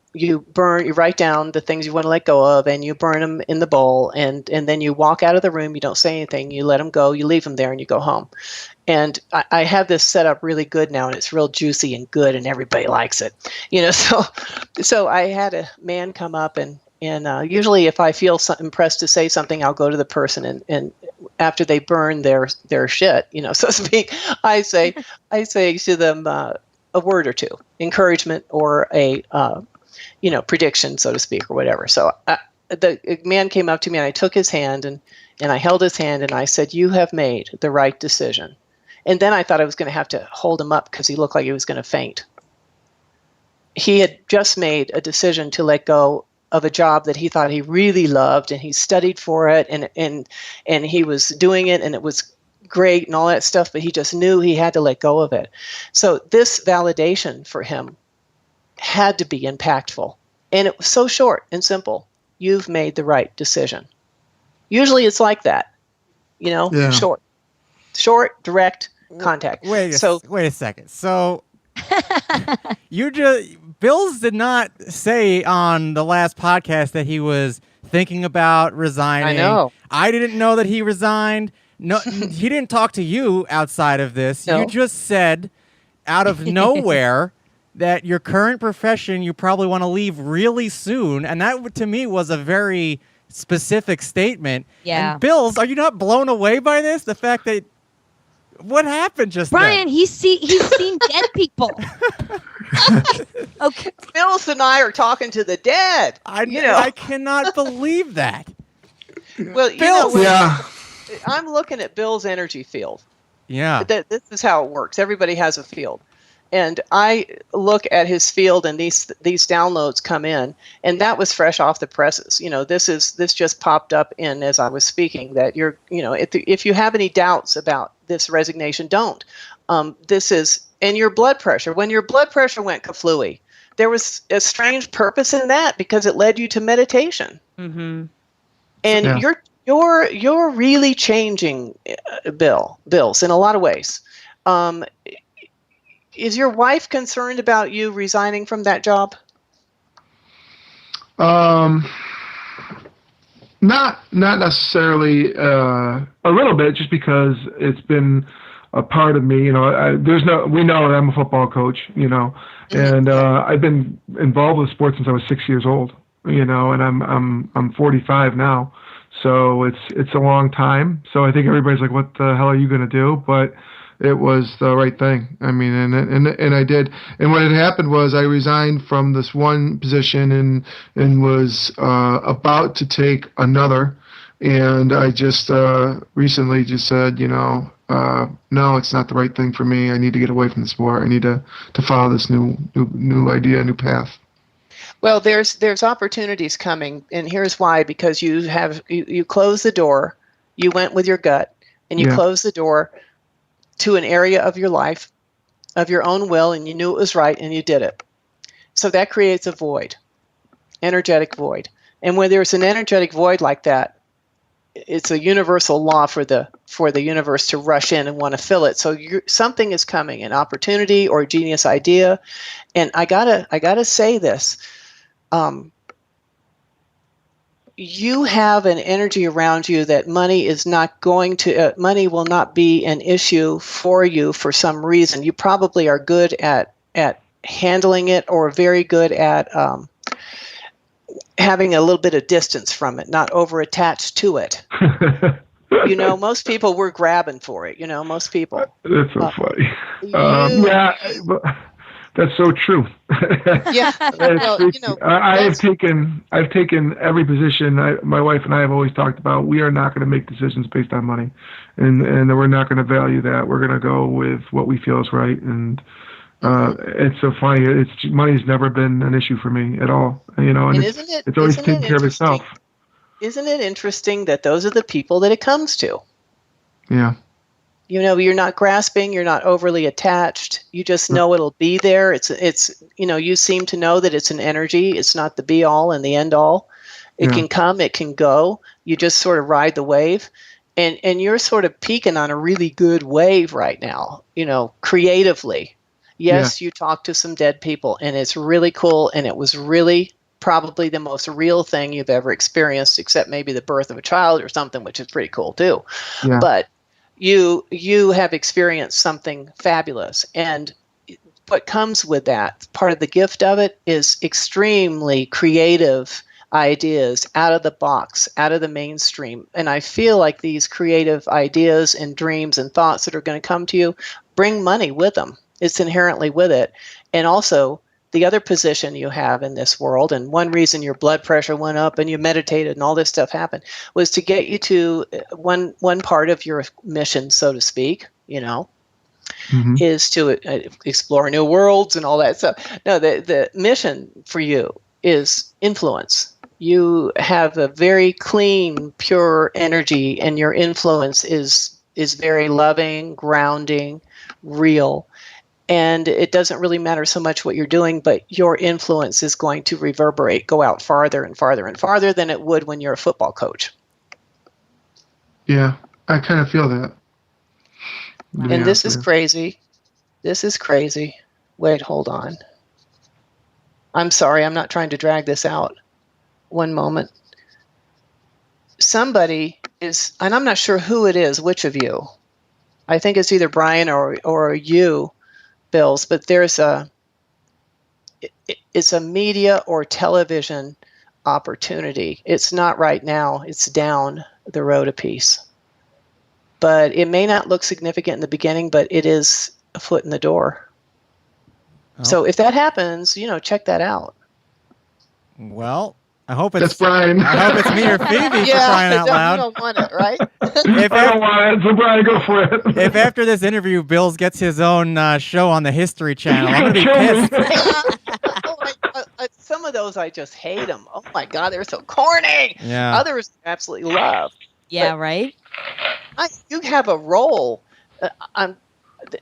write down the things you want to let go of and you burn them in the bowl. And then you walk out of the room. You don't say anything. You let them go. You leave them there and you go home. And I have this set up really good now, and it's real juicy and good, and everybody likes it. So I had a man come up, and usually if I feel impressed to say something, I'll go to the person, and after they burn their shit, so to speak, I say to them a word or two, encouragement or a prediction, so to speak, or whatever. So the man came up to me, and I took his hand, and I held his hand, and I said, "You have made the right decision." And then I thought I was going to have to hold him up because he looked like he was going to faint. He had just made a decision to let go of a job that he thought he really loved, and he studied for it, and he was doing it, and it was great and all that stuff, but he just knew he had to let go of it. So this validation for him had to be impactful. And it was so short and simple. You've made the right decision. Usually it's like that, short, direct contact. Wait a second. So Bills did not say on the last podcast that he was thinking about resigning. I know. I didn't know that he resigned. No, he didn't talk to you outside of this. No. You just said out of nowhere that your current profession you probably want to leave really soon, and that to me was a very specific statement. Yeah. And Bills, are you not blown away by this? The fact that what happened just Brian, then? he's seen dead people. Okay. Bills and I are talking to the dead. I cannot believe that. Well, Bills. I'm looking at Bill's energy field. Yeah. This is how it works. Everybody has a field. And I look at his field, and these downloads come in, and that was fresh off the presses. This just popped up in as I was speaking. That if you have any doubts about this resignation, don't. This is, and your blood pressure. When your blood pressure went kaflooey, there was a strange purpose in that because it led you to meditation. Mm-hmm. And you're really changing, Bills, in a lot of ways. Is your wife concerned about you resigning from that job? Not necessarily. A little bit, just because it's been a part of me. We know that I'm a football coach. And I've been involved with sports since I was 6 years old. And I'm 45 now, so it's a long time. So I think everybody's like, "What the hell are you going to do?" But it was the right thing. I mean, and I did. And what had happened was I resigned from this one position and was about to take another. And I just recently just said, no, it's not the right thing for me. I need to get away from the sport. I need to follow this new idea, new path. Well, there's opportunities coming, and here's why: because you closed the door, you went with your gut, and you closed the door to an area of your life, of your own will, and you knew it was right, and you did it. So that creates a void, energetic void. And when there's an energetic void like that, it's a universal law for the universe to rush in and want to fill it. So something is coming, an opportunity or a genius idea. And I gotta say this. You have an energy around you that money will not be an issue for you for some reason. You probably are good at handling it, or very good at having a little bit of distance from it, not over attached to it. Most people were grabbing for it. Most people. That's so funny. That's so true. Yeah, I've taken every position. My wife and I have always talked about, we are not going to make decisions based on money, and we're not going to value that. We're going to go with what we feel is right. And it's so funny. Money's never been an issue for me at all. And it's always taken care of itself. Isn't it interesting that those are the people that it comes to? Yeah. You're not grasping, you're not overly attached. You just know it'll be there. It's you seem to know that it's an energy. It's not the be all and the end all. It can come, it can go. You just sort of ride the wave. And you're sort of peaking on a really good wave right now, creatively. Yes, you talk to some dead people, and it's really cool, and it was really probably the most real thing you've ever experienced, except maybe the birth of a child or something, which is pretty cool too. Yeah. But you have experienced something fabulous, and what comes with that, part of the gift of it, is extremely creative ideas, out of the box, out of the mainstream. And I feel like these creative ideas and dreams and thoughts that are going to come to you bring money with them. It's inherently with it. And also the other position you have in this world, and one reason your blood pressure went up and you meditated and all this stuff happened, was to get you to one part of your mission, so to speak, is to explore new worlds and all that stuff. No, the mission for you is influence. You have a very clean, pure energy, and your influence is very loving, grounding, real. And it doesn't really matter so much what you're doing, but your influence is going to reverberate, go out farther and farther and farther than it would when you're a football coach. Yeah, I kind of feel that. And this is crazy. This is crazy. Wait, hold on. I'm sorry, I'm not trying to drag this out. One moment. Somebody is, and I'm not sure who it is, which of you. I think it's either Brian or you, Bills, but it's a media or television opportunity. It's not right now. It's down the road a piece. But it may not look significant in the beginning, but it is a foot in the door. Oh. So if that happens, check that out. Well, I hope it's Brian. I hope it's me or Phoebe for crying out loud. You don't want it, right? I don't want it, so Brian, go for it. If after this interview, Bills gets his own show on the History Channel, I'm going to be pissed. Some of those, I just hate them. Oh, my God, they're so corny. Yeah. Others, I absolutely love. Yeah, but right? You have a role.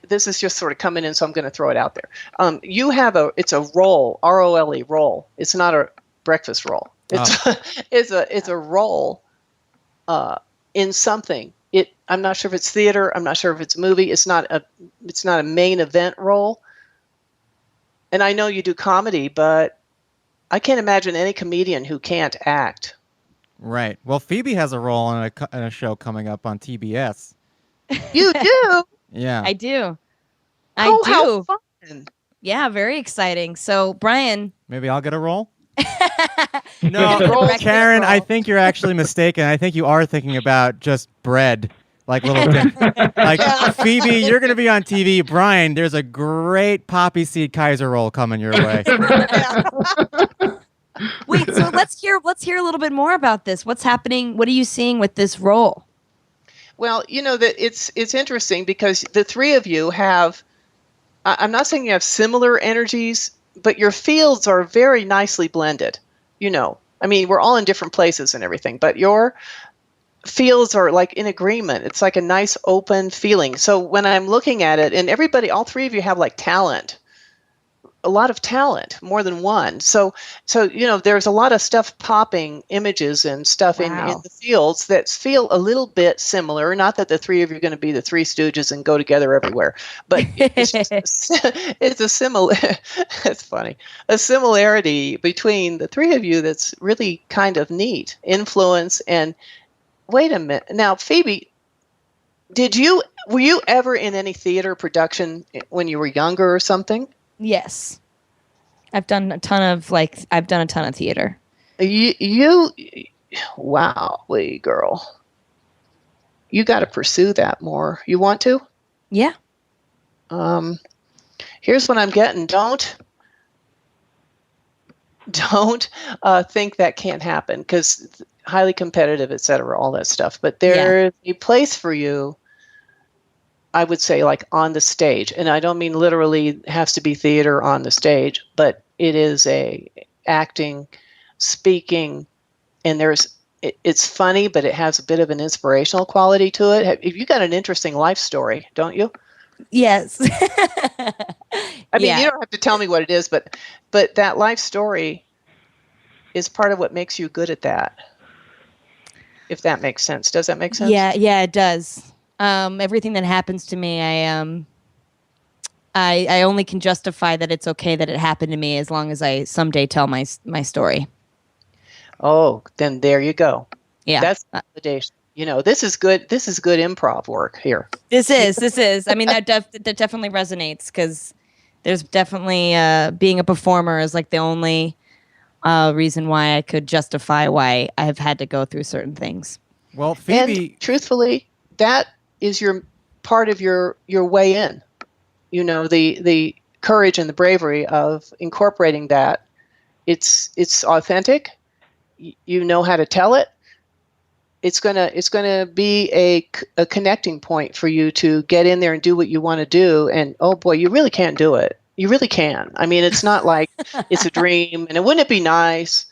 This is just sort of coming in, so I'm going to throw it out there. It's a role, R-O-L-E, role. It's not a breakfast roll. It's a role in something. I'm not sure if it's theater. I'm not sure if it's a movie. It's not a main event role. And I know you do comedy, but I can't imagine any comedian who can't act. Right. Well, Phoebe has a role in a show coming up on TBS. You do? Yeah. I do. How fun. Yeah, very exciting. So, Brian. Maybe I'll get a role? No, Karen, I think you're actually mistaken. I think you are thinking about just bread. Like Phoebe, you're going to be on TV. Brian, there's a great poppy seed Kaiser roll coming your way. Wait, so let's hear a little bit more about this. What's happening? What are you seeing with this role? Well, that it's interesting because the three of you have, I'm not saying you have similar energies, but your fields are very nicely blended. I mean, we're all in different places and everything, but your fields are like in agreement. It's like a nice open feeling. So when I'm looking at it, and all three of you have like talent, a lot of talent, more than one. So there's a lot of stuff popping, images and stuff in the fields that feel a little bit similar. Not that the three of you are going to be the Three Stooges and go together everywhere, but it's a similar. It's funny, a similarity between the three of you that's really kind of neat. Influence and wait a minute now, Phoebe. Were you ever in any theater production when you were younger or something? Yes. I've done a ton of theater. Wow, girl. You got to pursue that more. You want to? Yeah. Here's what I'm getting. Don't think that can't happen, because highly competitive, et cetera, all that stuff. But there's a place for you, I would say, like on the stage. And I don't mean literally has to be theater on the stage, but it is a acting, speaking, and it's funny, but it has a bit of an inspirational quality to it. You got an interesting life story, don't you? Yes. I mean, you don't have to tell me what it is, but that life story is part of what makes you good at that. If that makes sense. Does that make sense? Yeah, it does. Everything that happens to me, I only can justify that it's okay that it happened to me as long as I someday tell my story. Oh, then there you go. Yeah, that's validation. This is good. This is good improv work here. This is. I mean, that definitely resonates, because there's definitely being a performer is like the only reason why I could justify why I've had to go through certain things. Well, Phoebe, and truthfully, that is your part of your way in. The courage and the bravery of incorporating that. It's authentic. You know how to tell it. It's gonna be a connecting point for you to get in there and do what you want to do. And oh boy, you really can do it. You really can. I mean, it's not like it's a dream. And wouldn't it be nice?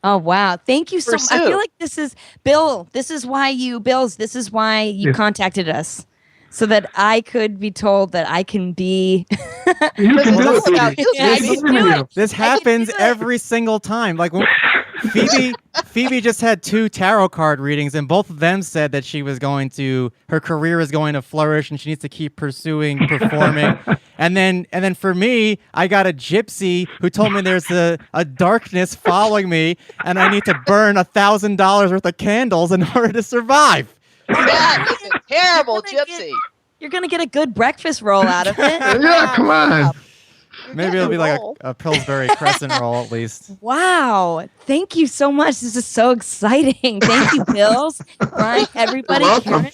Oh wow! Thank you so much. I feel like this is Bill. This is why you contacted us, so that I could be told that I can be. You can do it. This happens every single time. Like when Phoebe just had 2 tarot card readings, and both of them said that her career is going to flourish, and she needs to keep pursuing performing. And then for me, I got a gypsy who told me there's a darkness following me, and I need to burn $1,000 worth of candles in order to survive. That is a terrible gypsy. You're gonna get a good breakfast roll out of it. Yeah, come on. Maybe it'll be like a Pillsbury Crescent roll at least. Wow. Thank you so much. This is so exciting. Thank you, Bills. Brian, everybody. You're welcome.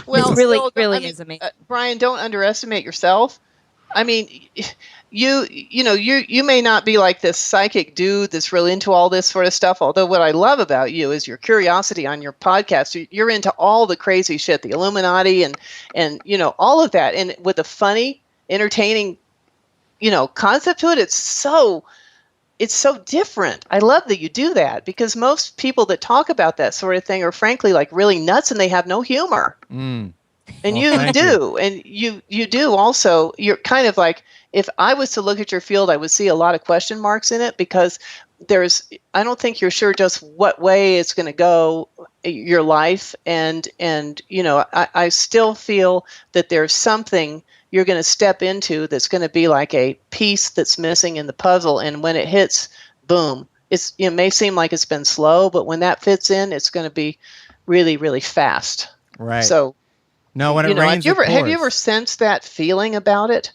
Well, it really is amazing. Brian, don't underestimate yourself. I mean, you may not be like this psychic dude that's really into all this sort of stuff. Although what I love about you is your curiosity on your podcast. You're into all the crazy shit, the Illuminati and all of that, and with a funny, entertaining, concept to it. It's so different. I love that you do that, because most people that talk about that sort of thing are frankly like really nuts, and they have no humor. And you do. And you do also. You're kind of like, if I was to look at your field, I would see a lot of question marks in it, because I don't think you're sure just what way it's going to go, your life. And I still feel that there's something you're going to step into that's going to be like a piece that's missing in the puzzle. And when it hits, boom, it may seem like it's been slow, but when that fits in, it's going to be really, really fast. Right. So, no, when it rains, have you ever sensed that feeling about it?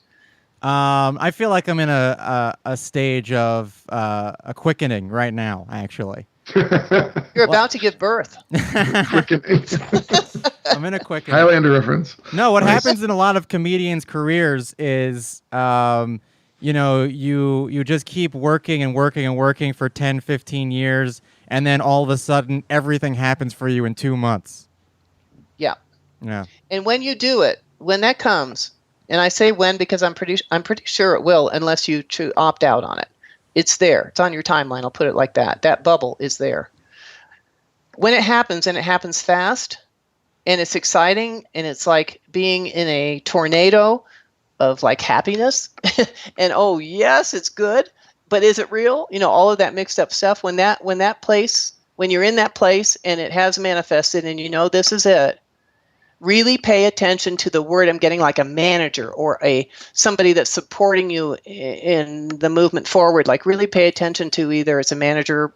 I feel like I'm in a stage of a quickening right now, actually. You're about to give birth. I'm in a quickening. Highlander reference. No, what happens in a lot of comedians' careers is, you just keep working and working and working for 10, 15 years, and then all of a sudden, everything happens for you in 2 months. Yeah. Yeah. And when you do it, when that comes, and I say when because I'm pretty sure it will, unless you opt out on it. It's there. It's on your timeline. I'll put it like that. That bubble is there. When it happens, and it happens fast, and it's exciting, and it's like being in a tornado, like happiness and oh yes, it's good, but is it real? All of that mixed up stuff. When you're in that place and it has manifested and this is it, really pay attention to the word I'm getting, like a manager or somebody that's supporting you in the movement forward. Like really pay attention to either it's a manager,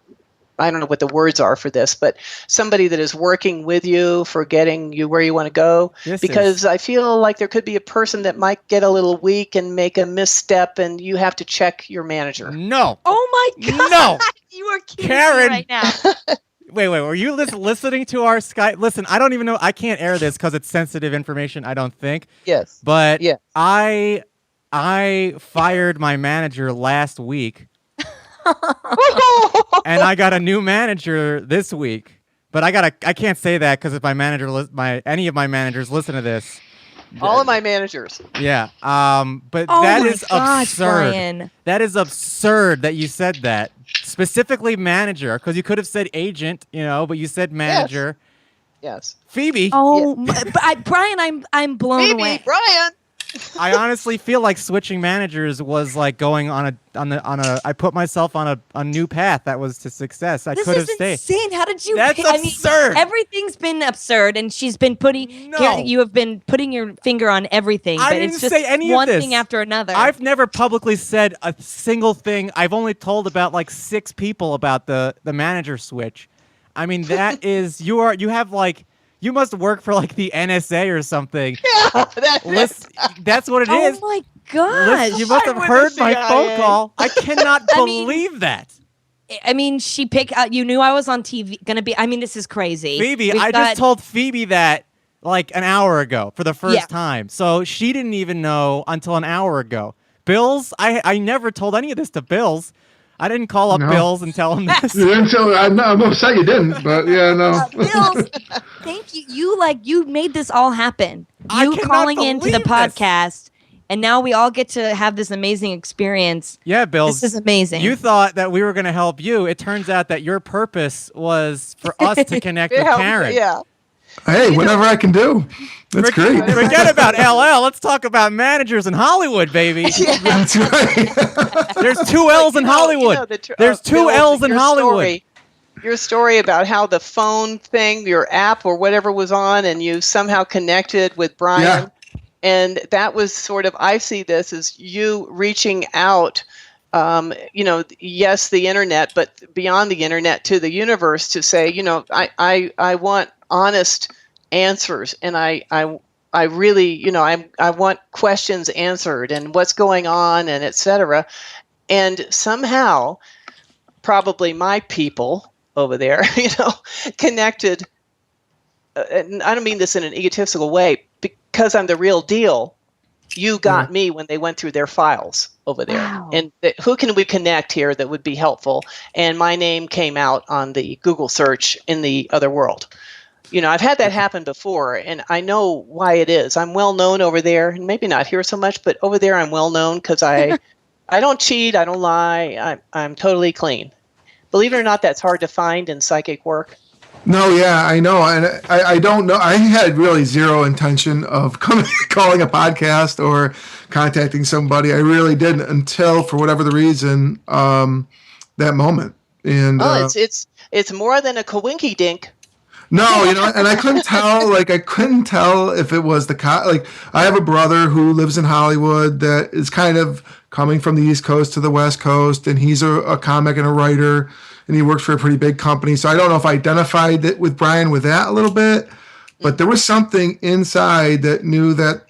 I don't know what the words are for this, but somebody that is working with you for getting you where you want to go. Because I feel like there could be a person that might get a little weak and make a misstep and you have to check your manager. No. Oh my God. No. You are kidding Karen. me right now. Wait, were you listening to our Skype? Listen, I don't even know. I can't air this because it's sensitive information, I don't think. Yes. But yes. I fired my manager last week. And I got a new manager this week. But I can't say that because if any of my managers listen to this. All of my managers. Yeah. But that is absurd. Brian. That is absurd that you said that. Specifically manager, because you could have said agent, but you said manager. Yes. Phoebe. Oh, Brian, I'm blown Phoebe, away. Brian. I honestly feel like switching managers was like going on a. I put myself on a new path that was to success. I could have stayed. This is insane. How did you? That's absurd. Everything's been absurd, and she's been putting. No. You have been putting your finger on everything. I but didn't it's just say any one of this. thing after another. I've never publicly said a single thing. I've only told about like 6 people about the manager switch. I mean, that is you have like. You must work for like the NSA or something. Yeah, that's what it is. Oh my gosh! You must have heard my phone call. I cannot believe that. I mean, she picked out. You knew I was on TV. This is crazy. Phoebe, I just told Phoebe that like an hour ago for the first time. So she didn't even know until an hour ago. Bills, I never told any of this to Bills. I didn't call up Bills and tell him this. You didn't tell. I'm upset you didn't, but yeah, no. Bills, thank you. You made this all happen. You cannot calling into the believe this. podcast, and now we all get to have this amazing experience. Yeah, Bills. This is amazing. You thought that we were going to help you. It turns out that your purpose was for us to connect with Karen. Yeah. Hey, whatever I can do. That's great. Forget about LL. Let's talk about managers in Hollywood, baby. That's right. There's 2 L's in Hollywood. There's 2 L's in Hollywood. Your story about how the phone thing, your app or whatever was on, and you somehow connected with Brian. Yeah. And that was sort of, I see this as you reaching out, yes, the internet, but beyond the internet to the universe to say, I want honest answers, and I really, I want questions answered and what's going on and etc. And somehow, probably my people over there, connected. And I don't mean this in an egotistical way, because I'm the real deal. You got me when they went through their files over there. Wow. And who can we connect here that would be helpful? And my name came out on the Google search in the other world. I've had that happen before, and I know why it is. I'm well known over there, and maybe not here so much, but over there I'm well known because I don't cheat, I don't lie, I'm totally clean. Believe it or not, that's hard to find in psychic work. No, yeah, I know. And I don't know. I had really zero intention of calling a podcast or contacting somebody. I really didn't until, for whatever the reason, that moment. And it's more than a coinky dink. No, and I couldn't tell. I couldn't tell if it was I have a brother who lives in Hollywood that is kind of coming from the East Coast to the West Coast, and he's a comic and a writer, and he works for a pretty big company. So I don't know if I identified it with Brian with that a little bit, but there was something inside that knew that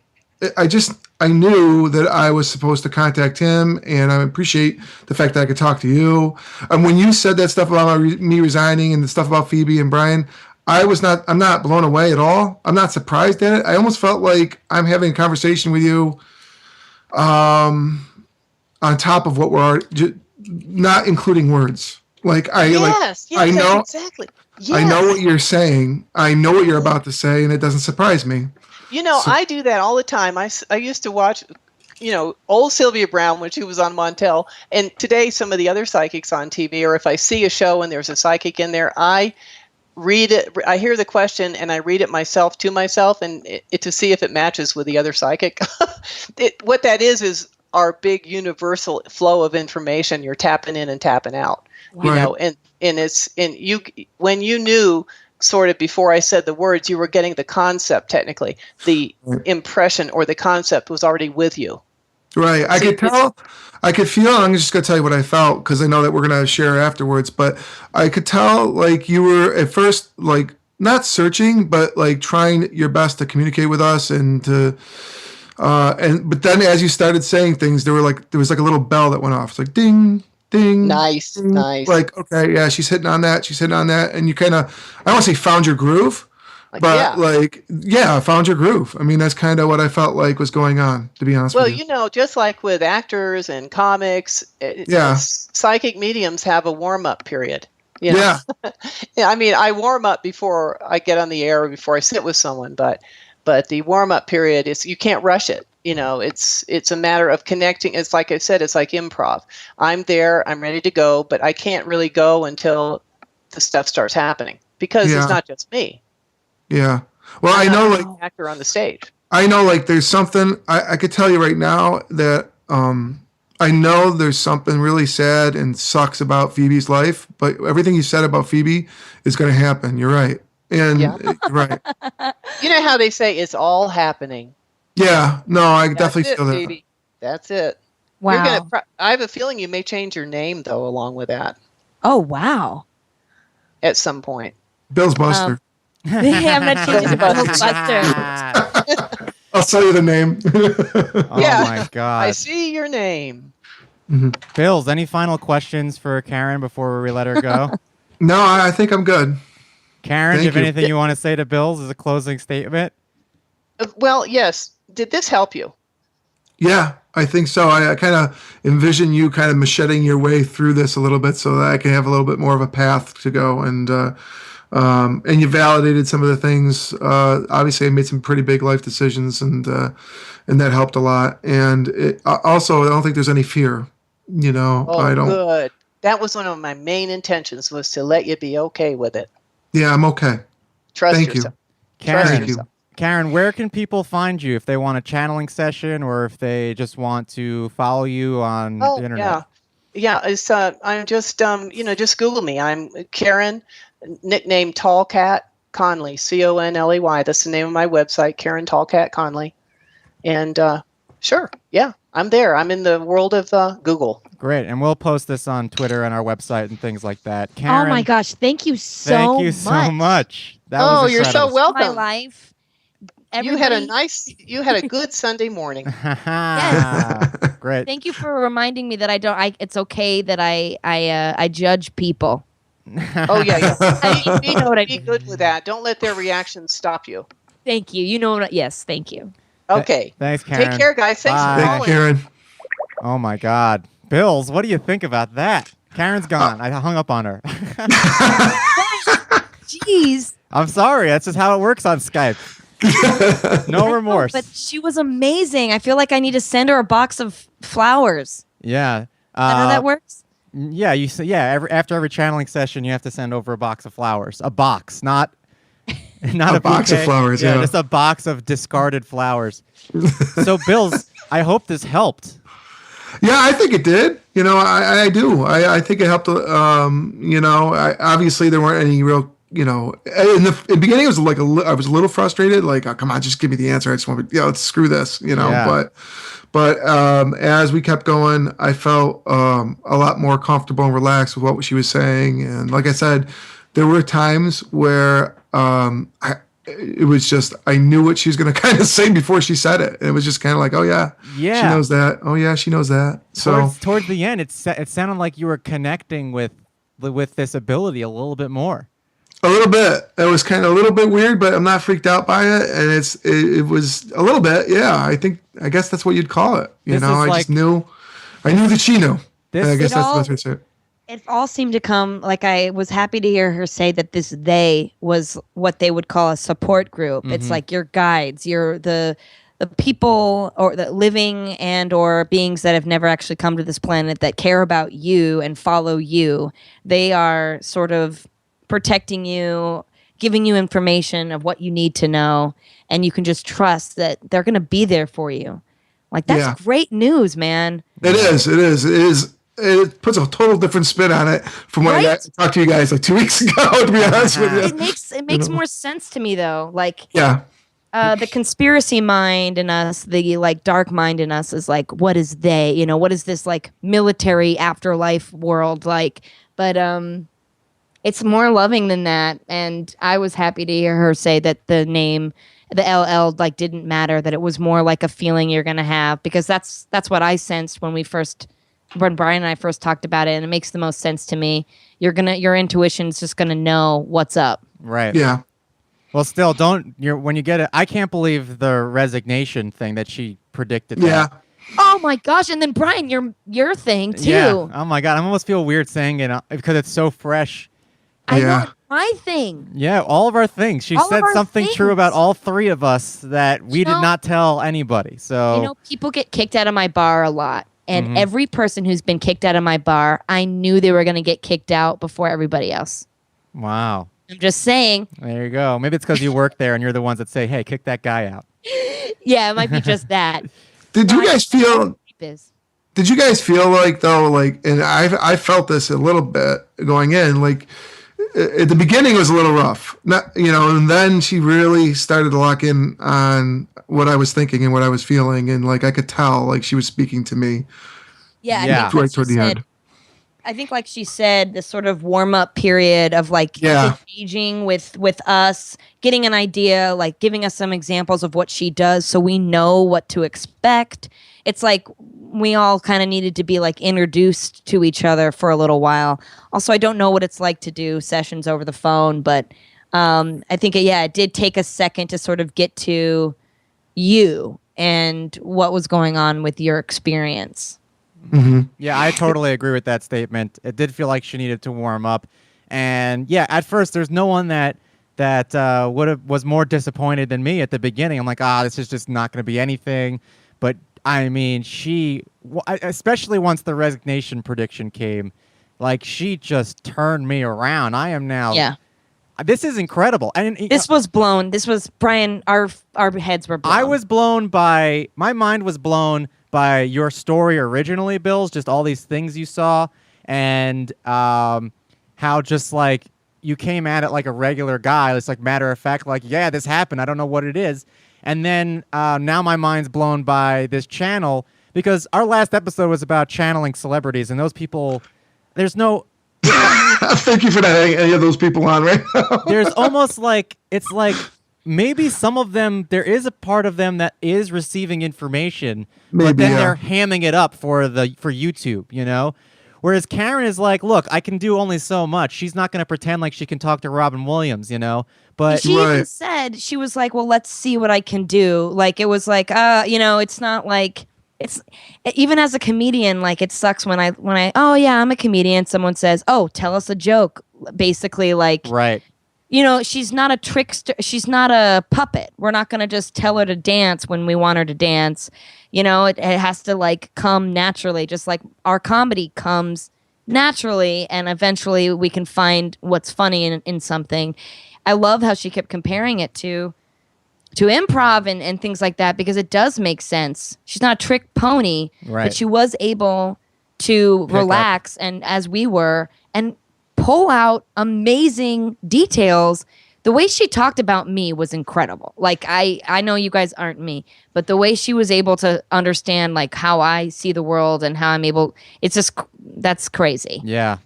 I knew that I was supposed to contact him, and I appreciate the fact that I could talk to you. And when you said that stuff about me resigning and the stuff about Phoebe and Brian, I'm not blown away at all. I'm not surprised at it. I almost felt like I'm having a conversation with you on top of what we're not including words. I know exactly. Yes. I know what you're saying. I know what you're about to say, and it doesn't surprise me. I do that all the time. I used to watch, old Sylvia Brown when she was on Montel, and today some of the other psychics on TV, or if I see a show and there's a psychic in there, I read it. I hear the question and I read it myself to myself, and to see if it matches with the other psychic. What that is our big universal flow of information. You're tapping in and tapping out. Wow. You know, and it's when you knew sort of before I said the words, you were getting the concept. Technically, the impression or the concept was already with you. Right. I could tell, I could feel, I'm just going to tell you what I felt because I know that we're going to share afterwards, but I could tell like you were at first, like not searching, but like trying your best to communicate with us and to, but then as you started saying things, there was like a little bell that went off. It's like ding, ding. Nice, ding. nice. Like, okay, yeah, she's hitting on that. She's hitting on that. And you kind of, I don't want to say found your groove, but found your groove. I mean, that's kind of what I felt like was going on, to be honest with you. Well, you know, just like with actors and comics, psychic mediums have a warm-up period. You know? Yeah. Yeah. I mean, I warm up before I get on the air or before I sit with someone, but the warm-up period is, you can't rush it. You know, it's a matter of connecting. It's like I said, it's like improv. I'm there, I'm ready to go, but I can't really go until the stuff starts happening because it's not just me. Yeah. Well, I know, like actor on the stage. I know, like there's something I could tell you right now that I know there's something really sad and sucks about Phoebe's life, but everything you said about Phoebe is going to happen. You're right, and you're right. You know how they say it's all happening. Yeah. No, I definitely feel that. Baby. That's it. Wow. I have a feeling you may change your name though, along with that. Oh, wow. At some point. Bill's Buster. Yeah, I'm not changing Buster. I'll tell you the name. Oh my God. I see your name. Mm-hmm. Bills, any final questions for Karen before we let her go? No, I think I'm good. Karen, do you have you. anything you want to say to Bills as a closing statement? Well, yes. Did this help you? Yeah, I think so. I kind of envision you kind of macheting your way through this a little bit so that I can have a little bit more of a path to go. And you validated some of the things. Obviously, I made some pretty big life decisions, and that helped a lot. And also, I don't think there's any fear. You know, I don't. Good. That was one of my main intentions, was to let you be okay with it. Yeah, I'm okay. Trust Thank yourself. you. Karen, Thank you. Karen, where can people find you if they want a channeling session or if they just want to follow you on the internet? Yeah. It's I'm just just Google me. I'm Karen, nickname Tallkat Conley, Conley. That's the name of my website, Karen Tallkat Conley. And sure, yeah, I'm there. I'm in the world of Google. Great, and we'll post this on Twitter and our website and things like that. Karen, Oh my gosh, thank you so much. That was you're so incredible. welcome. My life. You had a good Sunday morning. Great. Thank you for reminding me that it's okay that I judge people. Oh yeah. You know what I Be mean. good with that. Don't let their reactions stop you. Thank you. You know what? Yes, thank you. Okay. Thanks, Karen. Take care, guys. Thanks Bye. for Thank calling. you, Karen. Oh my God. Bills, what do you think about that? Karen's gone. I hung up on her. Jeez. I'm sorry. That's just how it works on Skype. No remorse. But she was amazing. I feel like I need to send her a box of flowers. Yeah. Is that how that works? Yeah. After every channeling session, you have to send over a box of flowers. A box, not a box of bouquet. flowers. Yeah, just a box of discarded flowers. So, Bills, I hope this helped. Yeah, I think it did. You know, I do. I think it helped. Obviously there weren't any real. You know, in the beginning, it was like I was a little frustrated. Like, oh, come on, just give me the answer. I just want to, let's screw this. You know, Yeah. but as we kept going, I felt a lot more comfortable and relaxed with what she was saying. And like I said, there were times where it was just I knew what she was going to kind of say before she said it. It was just kind of like, oh yeah, she knows that. Oh yeah, she knows that. So towards the end, it sounded like you were connecting with this ability a little bit more. A little bit. It was kind of a little bit weird, but I'm not freaked out by it. And it was a little bit. Yeah, I guess that's what you'd call it. You know, I just knew. I knew that she knew. And I guess that's the best way to say it. It all seemed to come, like I was happy to hear her say that this they was what they would call a support group. Mm-hmm. It's like your guides, you're the people or the living and or beings that have never actually come to this planet that care about you and follow you. They are sort of protecting you, giving you information of what you need to know, and you can just trust that they're going to be there for you. Like, that's great news, man. It is. It puts a total different spin on it from when I talked to you guys like 2 weeks ago, to be honest with you. It makes more sense to me, though. Like, the conspiracy mind in us, the like dark mind in us is like, what is they? You know, what is this like military afterlife world like? But it's more loving than that. And I was happy to hear her say that the name, the LL, like didn't matter, that it was more like a feeling you're gonna have, because that's what I sensed when Brian and I first talked about it, and it makes the most sense to me. Your intuition's just gonna know what's up. Right. Yeah. Well, still, when you get it, I can't believe the resignation thing that she predicted. Yeah. That. Oh my gosh! And then Brian, your thing too. Yeah. Oh my God, I almost feel weird saying it because it's so fresh. I know, my thing. Yeah, all of our things. She said something true about all three of us that we did not tell anybody. So people get kicked out of my bar a lot. And every person who's been kicked out of my bar, I knew they were going to get kicked out before everybody else. Wow. I'm just saying. There you go. Maybe it's because you work there and you're the ones that say, hey, kick that guy out. Yeah, it might be just that. Did you guys feel like, though, like, and I felt this a little bit going in, like, at the beginning it was a little rough, and then she really started to lock in on what I was thinking and what I was feeling, and like I could tell, like she was speaking to me. Yeah. Right toward the end. I think, like she said, this sort of warm up period of like engaging with us, getting an idea, like giving us some examples of what she does, so we know what to expect. It's like we all kind of needed to be like introduced to each other for a little while. Also, I don't know what it's like to do sessions over the phone, but I think it did take a second to sort of get to you and what was going on with your experience. Mm-hmm. Yeah, I totally agree with that statement. It did feel like she needed to warm up, and at first there's no one that was more disappointed than me at the beginning. I'm like, this is just not going to be anything. But I mean, she, especially once the resignation prediction came, like she just turned me around. I am now. Yeah. This is incredible. And this was blown. This was Brian. Our heads were blown. My mind was blown by your story originally, Bills. Just all these things you saw, and how just like you came at it like a regular guy. It's like matter of fact, like this happened. I don't know what it is. And then now my mind's blown by this channel, because our last episode was about channeling celebrities, and those people, there's no. Thank you for that. Any of those people on right now. There's almost like, it's like maybe some of them, there is a part of them that is receiving information, but then they're hamming it up for YouTube, Whereas Karen is like, look, I can do only so much. She's not going to pretend like she can talk to Robin Williams, But she even said, she was like, well, let's see what I can do. Like, it was like, it's not like, it's even as a comedian, like it sucks when I, I'm a comedian. Someone says, oh, tell us a joke. Basically, like, right. She's not a trickster. She's not a puppet. We're not going to just tell her to dance when we want her to dance. It has to like come naturally, just like our comedy comes naturally, and eventually we can find what's funny in something. I love how she kept comparing it to improv and things like that, because it does make sense. She's not a trick pony, but she was able to relax and as we were and pull out amazing details. The way she talked about me was incredible. Like I know you guys aren't me, but the way she was able to understand like how I see the world and how I'm able, it's just, that's crazy. Yeah.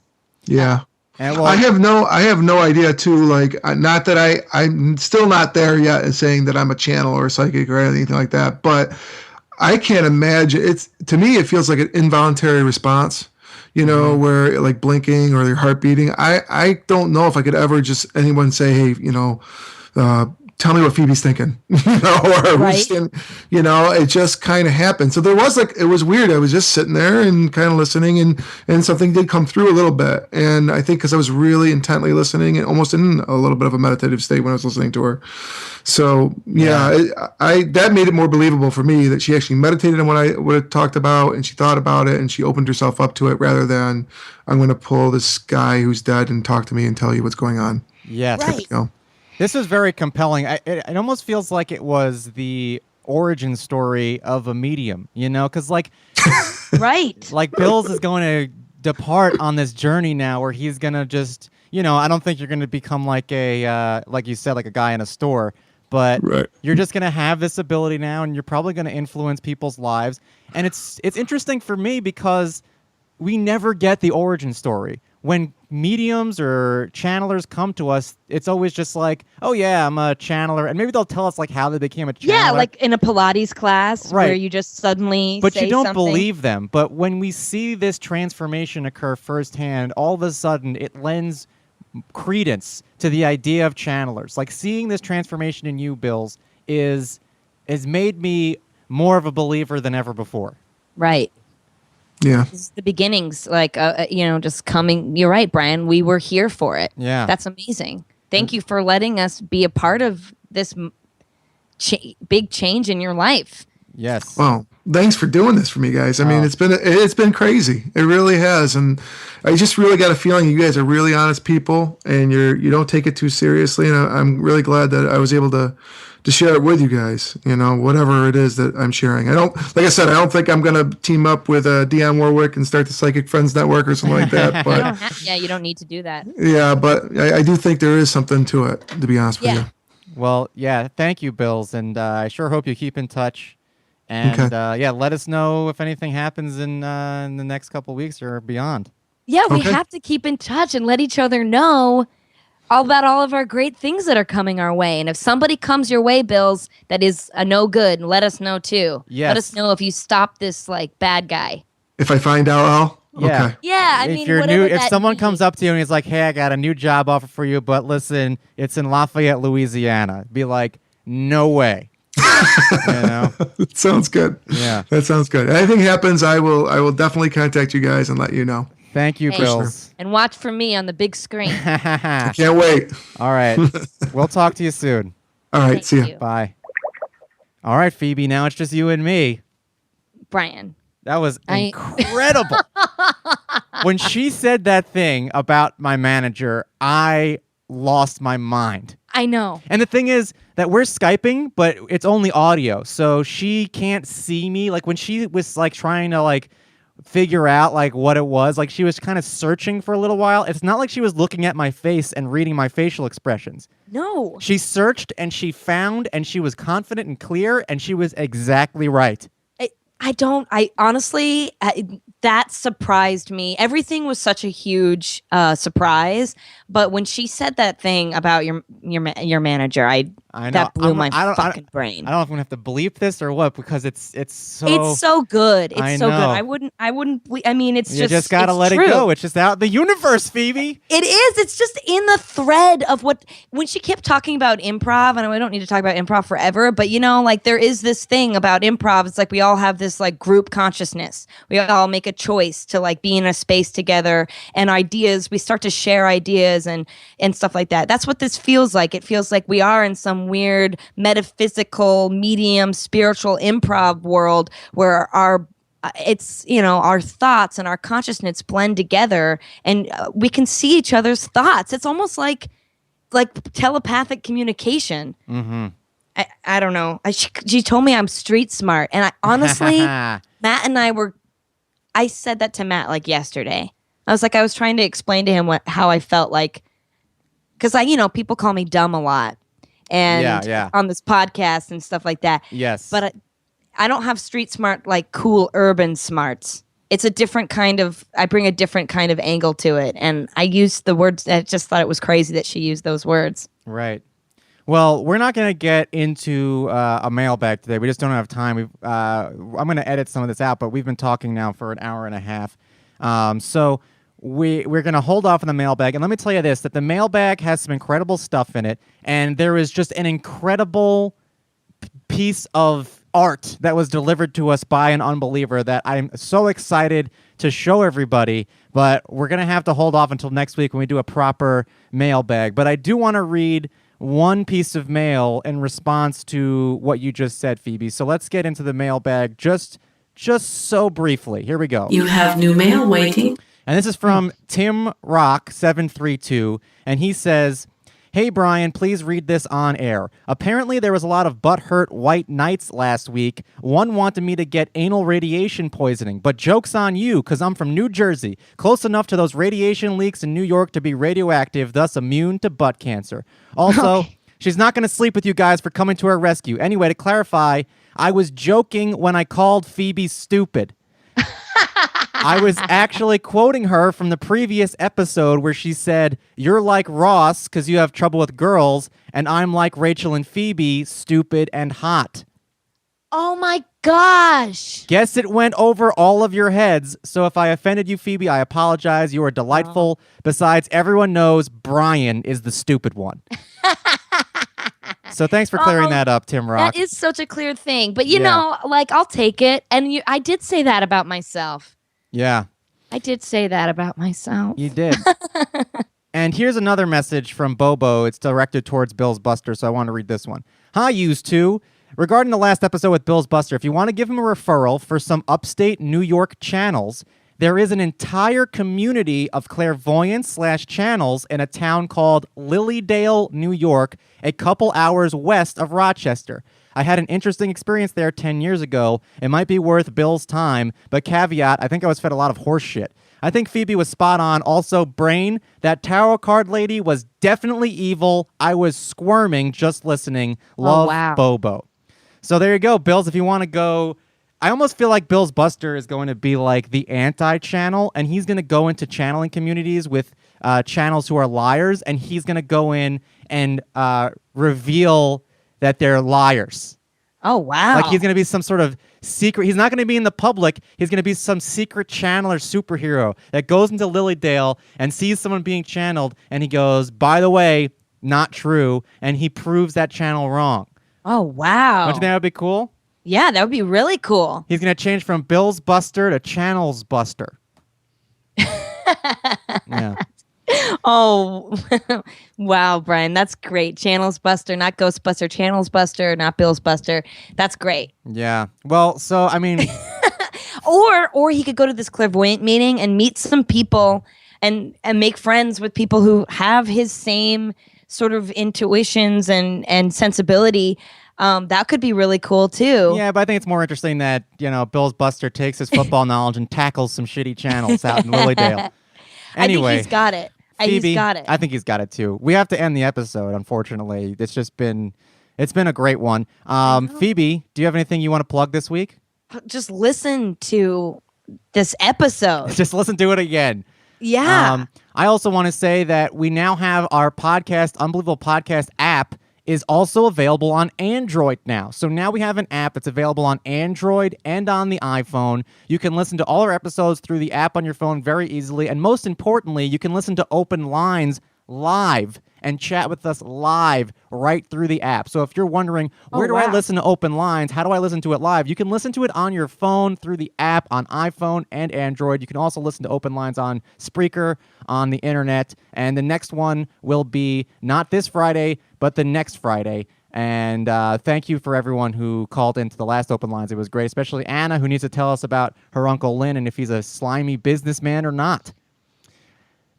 Yeah. I have no idea too. Like, not that I'm still not there yet in saying that I'm a channel or a psychic or anything like that, but I can't imagine. To me, it feels like an involuntary response, where like blinking or your heart beating. I don't know if I could ever just anyone say, hey, tell me what Phoebe's thinking, or Right. it just kind of happened. So there was it was weird. I was just sitting there and kind of listening, and something did come through a little bit. And I think because I was really intently listening and almost in a little bit of a meditative state when I was listening to her. So that made it more believable for me that she actually meditated on what I would have talked about, and she thought about it, and she opened herself up to it, rather than I'm going to pull this guy who's dead and talk to me and tell you what's going on. Yes. Right. This was very compelling. It almost feels like it was the origin story of a medium, because Right. like Bills is going to depart on this journey now where he's going to just, I don't think you're going to become like like you said, like a guy in a store, but you're just going to have this ability now, and you're probably going to influence people's lives. And it's interesting for me because we never get the origin story. When mediums or channelers come to us, it's always just like, oh yeah, I'm a channeler, and maybe they'll tell us like how they became a channeler. Yeah, like in a Pilates class where you just suddenly but say you don't something. believe them. But when we see this transformation occur firsthand, all of a sudden it lends credence to the idea of channelers. Like seeing this transformation in you, Bills, has made me more of a believer than ever before. Right. Yeah. This is the beginnings, just coming. You're right, Brian. We were here for it. Yeah. That's amazing. Thank you for letting us be a part of this big change in your life. Yes. Well, thanks for doing this for me, guys. I mean, it's been crazy. It really has, and I just really got a feeling you guys are really honest people, and you don't take it too seriously. And I'm really glad that I was able to share it with you guys. Whatever it is that I'm sharing. I don't think I'm gonna team up with Dionne Warwick and start the Psychic Friends Network or something like that. But you don't need to do that. yeah, but I do think there is something to it. To be honest with you. Well, yeah. Thank you, Bills, and I sure hope you keep in touch. And let us know if anything happens in the next couple of weeks or beyond. Yeah, we have to keep in touch and let each other know all about all of our great things that are coming our way. And if somebody comes your way, Bills, that is a no good, let us know too. Yes. Let us know if you stop this bad guy. If I find out, Al. Yeah. Okay. Yeah, I if mean, you're whatever new, if that someone means. comes up to you and he's like, "Hey, I got a new job offer for you, but listen, it's in Lafayette, Louisiana," be like, "No way." Sounds good. Yeah, that sounds good. Anything happens, I will definitely contact you guys and let you know. Thank you, Thanks. Bills. And watch for me on the big screen. Can't wait. All right, we'll talk to you soon. All right, Thank see ya. you. Bye. All right, Phoebe. Now it's just you and me. Brian. That was incredible. When she said that thing about my manager, I lost my mind. I know. And the thing is that we're Skyping, but it's only audio. So she can't see me. Like when she was trying to figure out what it was, she was kind of searching for a little while. It's not like she was looking at my face and reading my facial expressions. No. She searched and she found and she was confident and clear and she was exactly right. I honestly, that surprised me. Everything was such a huge surprise, but when she said that thing about your manager, I know. That blew my fucking brain. I don't know if I'm gonna have to bleep this or what because it's so good. It's I so know. good. I wouldn't. I mean, it's you just gotta let true. it go. It's just out in the universe, Phoebe. It is. It's just in the thread of when she kept talking about improv, and we don't need to talk about improv forever, but there is this thing about improv. It's we all have this group consciousness. We all make a choice to be in a space together, and ideas. We start to share ideas and stuff like that. That's what this feels like. It feels like we are in some weird metaphysical, medium, spiritual improv world where our thoughts and our consciousness blend together, and we can see each other's thoughts. It's almost like telepathic communication. Mm-hmm. I don't know. She told me I'm street smart, and I honestly, Matt and I said that to Matt yesterday. I was trying to explain to him how I felt because people call me dumb a lot, and on this podcast and stuff like that. Yes, but I don't have street smart cool urban smarts. It's a different kind of. I bring a different kind of angle to it, and I used the words. I just thought it was crazy that she used those words. Right. Well, we're not going to get into a mailbag today. We just don't have time. I'm going to edit some of this out, but we've been talking now for an hour and a half. So we're going to hold off on the mailbag. And let me tell you this, that the mailbag has some incredible stuff in it. And there is just an incredible piece of art that was delivered to us by an unbeliever that I'm so excited to show everybody. But we're going to have to hold off until next week when we do a proper mailbag. But I do want to read one piece of mail in response to what you just said, Phoebe. So let's get into the mailbag just so briefly. Here we go. You have new mail waiting. And this is from Tim Rock 732, and he says, "Hey Brian, please read this on air. Apparently there was a lot of butthurt white knights last week. One wanted me to get anal radiation poisoning, but joke's on you, because I'm from New Jersey, close enough to those radiation leaks in New York to be radioactive, thus immune to butt cancer. Also, she's not going to sleep with you guys for coming to her rescue. Anyway, to clarify, I was joking when I called Phoebe stupid. I was actually quoting her from the previous episode where she said, 'You're like Ross because you have trouble with girls, and I'm like Rachel and Phoebe, stupid and hot.' Oh my gosh. Guess it went over all of your heads. So if I offended you, Phoebe, I apologize. You are delightful. Besides, everyone knows Brian is the stupid one." So thanks for clearing that up, Tim Rock. That is such a clear thing. But you know, like, I'll take it. And I did say that about myself. Yeah. I did say that about myself. You did. And here's another message from Bobo. It's directed towards Bill's Buster, so I want to read this one. "Hi, used to. Regarding the last episode with Bill's Buster, if you want to give him a referral for some upstate New York channels, there is an entire community of clairvoyants/channels in a town called Lilydale, New York, a couple hours west of Rochester. I had an interesting experience there 10 years ago. It might be worth Bill's time, but caveat, I think I was fed a lot of horse shit. I think Phoebe was spot on. Also, Brain, that tarot card lady was definitely evil. I was squirming just listening. Love, Bobo." So there you go, Bills. If you want to go, I almost feel like Bill's Buster is going to be like the anti-channel, and he's going to go into channeling communities with channels who are liars, and he's going to go in and reveal that they're liars. Oh, wow. Like he's going to be some sort of secret. He's not going to be in the public. He's going to be some secret channeler superhero that goes into Lilydale and sees someone being channeled, and he goes, "By the way, not true," and he proves that channel wrong. Oh, wow. Don't you think that would be cool? Yeah, that would be really cool. He's going to change from Bill's Buster to Channel's Buster. Yeah. Oh, wow, Brian. That's great. Channels Buster, not Ghostbuster. Channels Buster, not Bill's Buster. That's great. Yeah. Well, so, I mean... or he could go to this clairvoyant meeting and meet some people and make friends with people who have his same sort of intuitions and sensibility. That could be really cool too. Yeah, but I think it's more interesting that, Bill's Buster takes his football knowledge and tackles some shitty channels out in Lilydale. Anyway, I think he's got it. Phoebe, he's got it. I think he's got it too. We have to end the episode, unfortunately. It's been a great one. Phoebe, do you have anything you want to plug this week? Just listen to this episode. Just listen to it again. Yeah. I also want to say that we now have our podcast, Unbelievable Podcast app, is also available on Android now. So now we have an app that's available on Android and on the iPhone. You can listen to all our episodes through the app on your phone very easily. And most importantly, you can listen to Open Lines live and chat with us live right through the app. So if you're wondering, where do I listen to Open Lines? How do I listen to it live? You can listen to it on your phone through the app on iPhone and Android. You can also listen to Open Lines on Spreaker, on the internet. And the next one will be not this Friday, but the next Friday. And thank you for everyone who called into the last Open Lines. It was great, especially Anna, who needs to tell us about her Uncle Lynn and if he's a slimy businessman or not.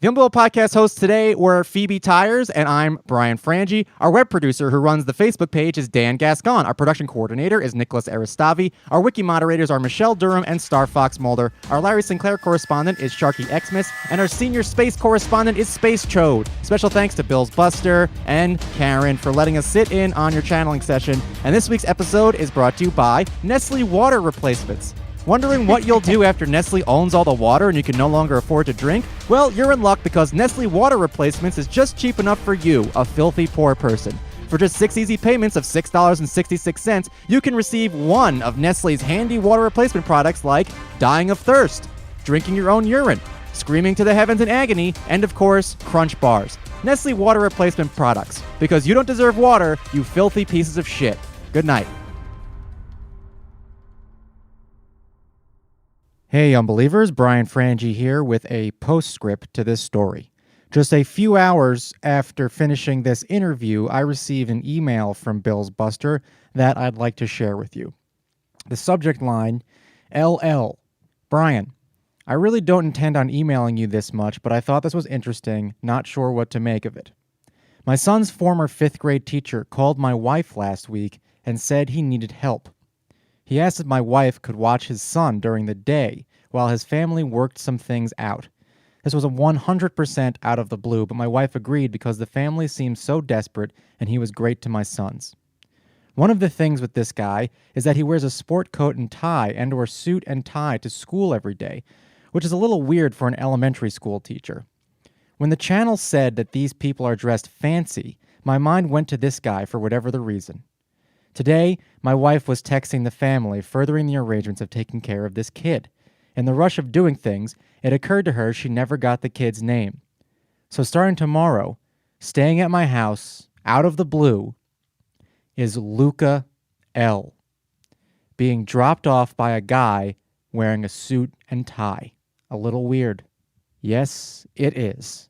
The Unbelievable Podcast hosts today were Phoebe Tyers, and I'm Brian Frange. Our web producer who runs the Facebook page is Dan Gascon. Our production coordinator is Nicholas Aristavi. Our wiki moderators are Michelle Durham and Star Fox Mulder. Our Larry Sinclair correspondent is Sharky Xmas, and our senior space correspondent is Space Chode. Special thanks to Bill's Buster and Karen for letting us sit in on your channeling session. And this week's episode is brought to you by Nestle Water Replacements. Wondering what you'll do after Nestle owns all the water and you can no longer afford to drink? Well, you're in luck because Nestle Water Replacements is just cheap enough for you, a filthy poor person. For just 6 easy payments of $6.66, you can receive one of Nestle's handy water replacement products like dying of thirst, drinking your own urine, Screaming to the heavens in agony, and of course, Crunch Bars, Nestle water replacement products. Because you don't deserve water, you filthy pieces of shit. Good night. Hey, unbelievers, Brian Frange here with a postscript to this story. Just a few hours after finishing this interview, I received an email from Bill's Buster that I'd like to share with you. The subject line, LL. Brian, I really don't intend on emailing you this much, but I thought this was interesting, not sure what to make of it. My son's former 5th grade teacher called my wife last week and said he needed help. He asked if my wife could watch his son during the day while his family worked some things out. This was a 100% out of the blue, but my wife agreed because the family seemed so desperate and he was great to my sons. One of the things with this guy is that he wears a sport coat and tie and/or suit and tie to school every day, which is a little weird for an elementary school teacher. When the channel said that these people are dressed fancy, my mind went to this guy for whatever the reason. Today, my wife was texting the family, furthering the arrangements of taking care of this kid. In the rush of doing things, it occurred to her she never got the kid's name. So starting tomorrow, staying at my house, out of the blue, is Luca L. being dropped off by a guy wearing a suit and tie. A little weird. Yes, it is.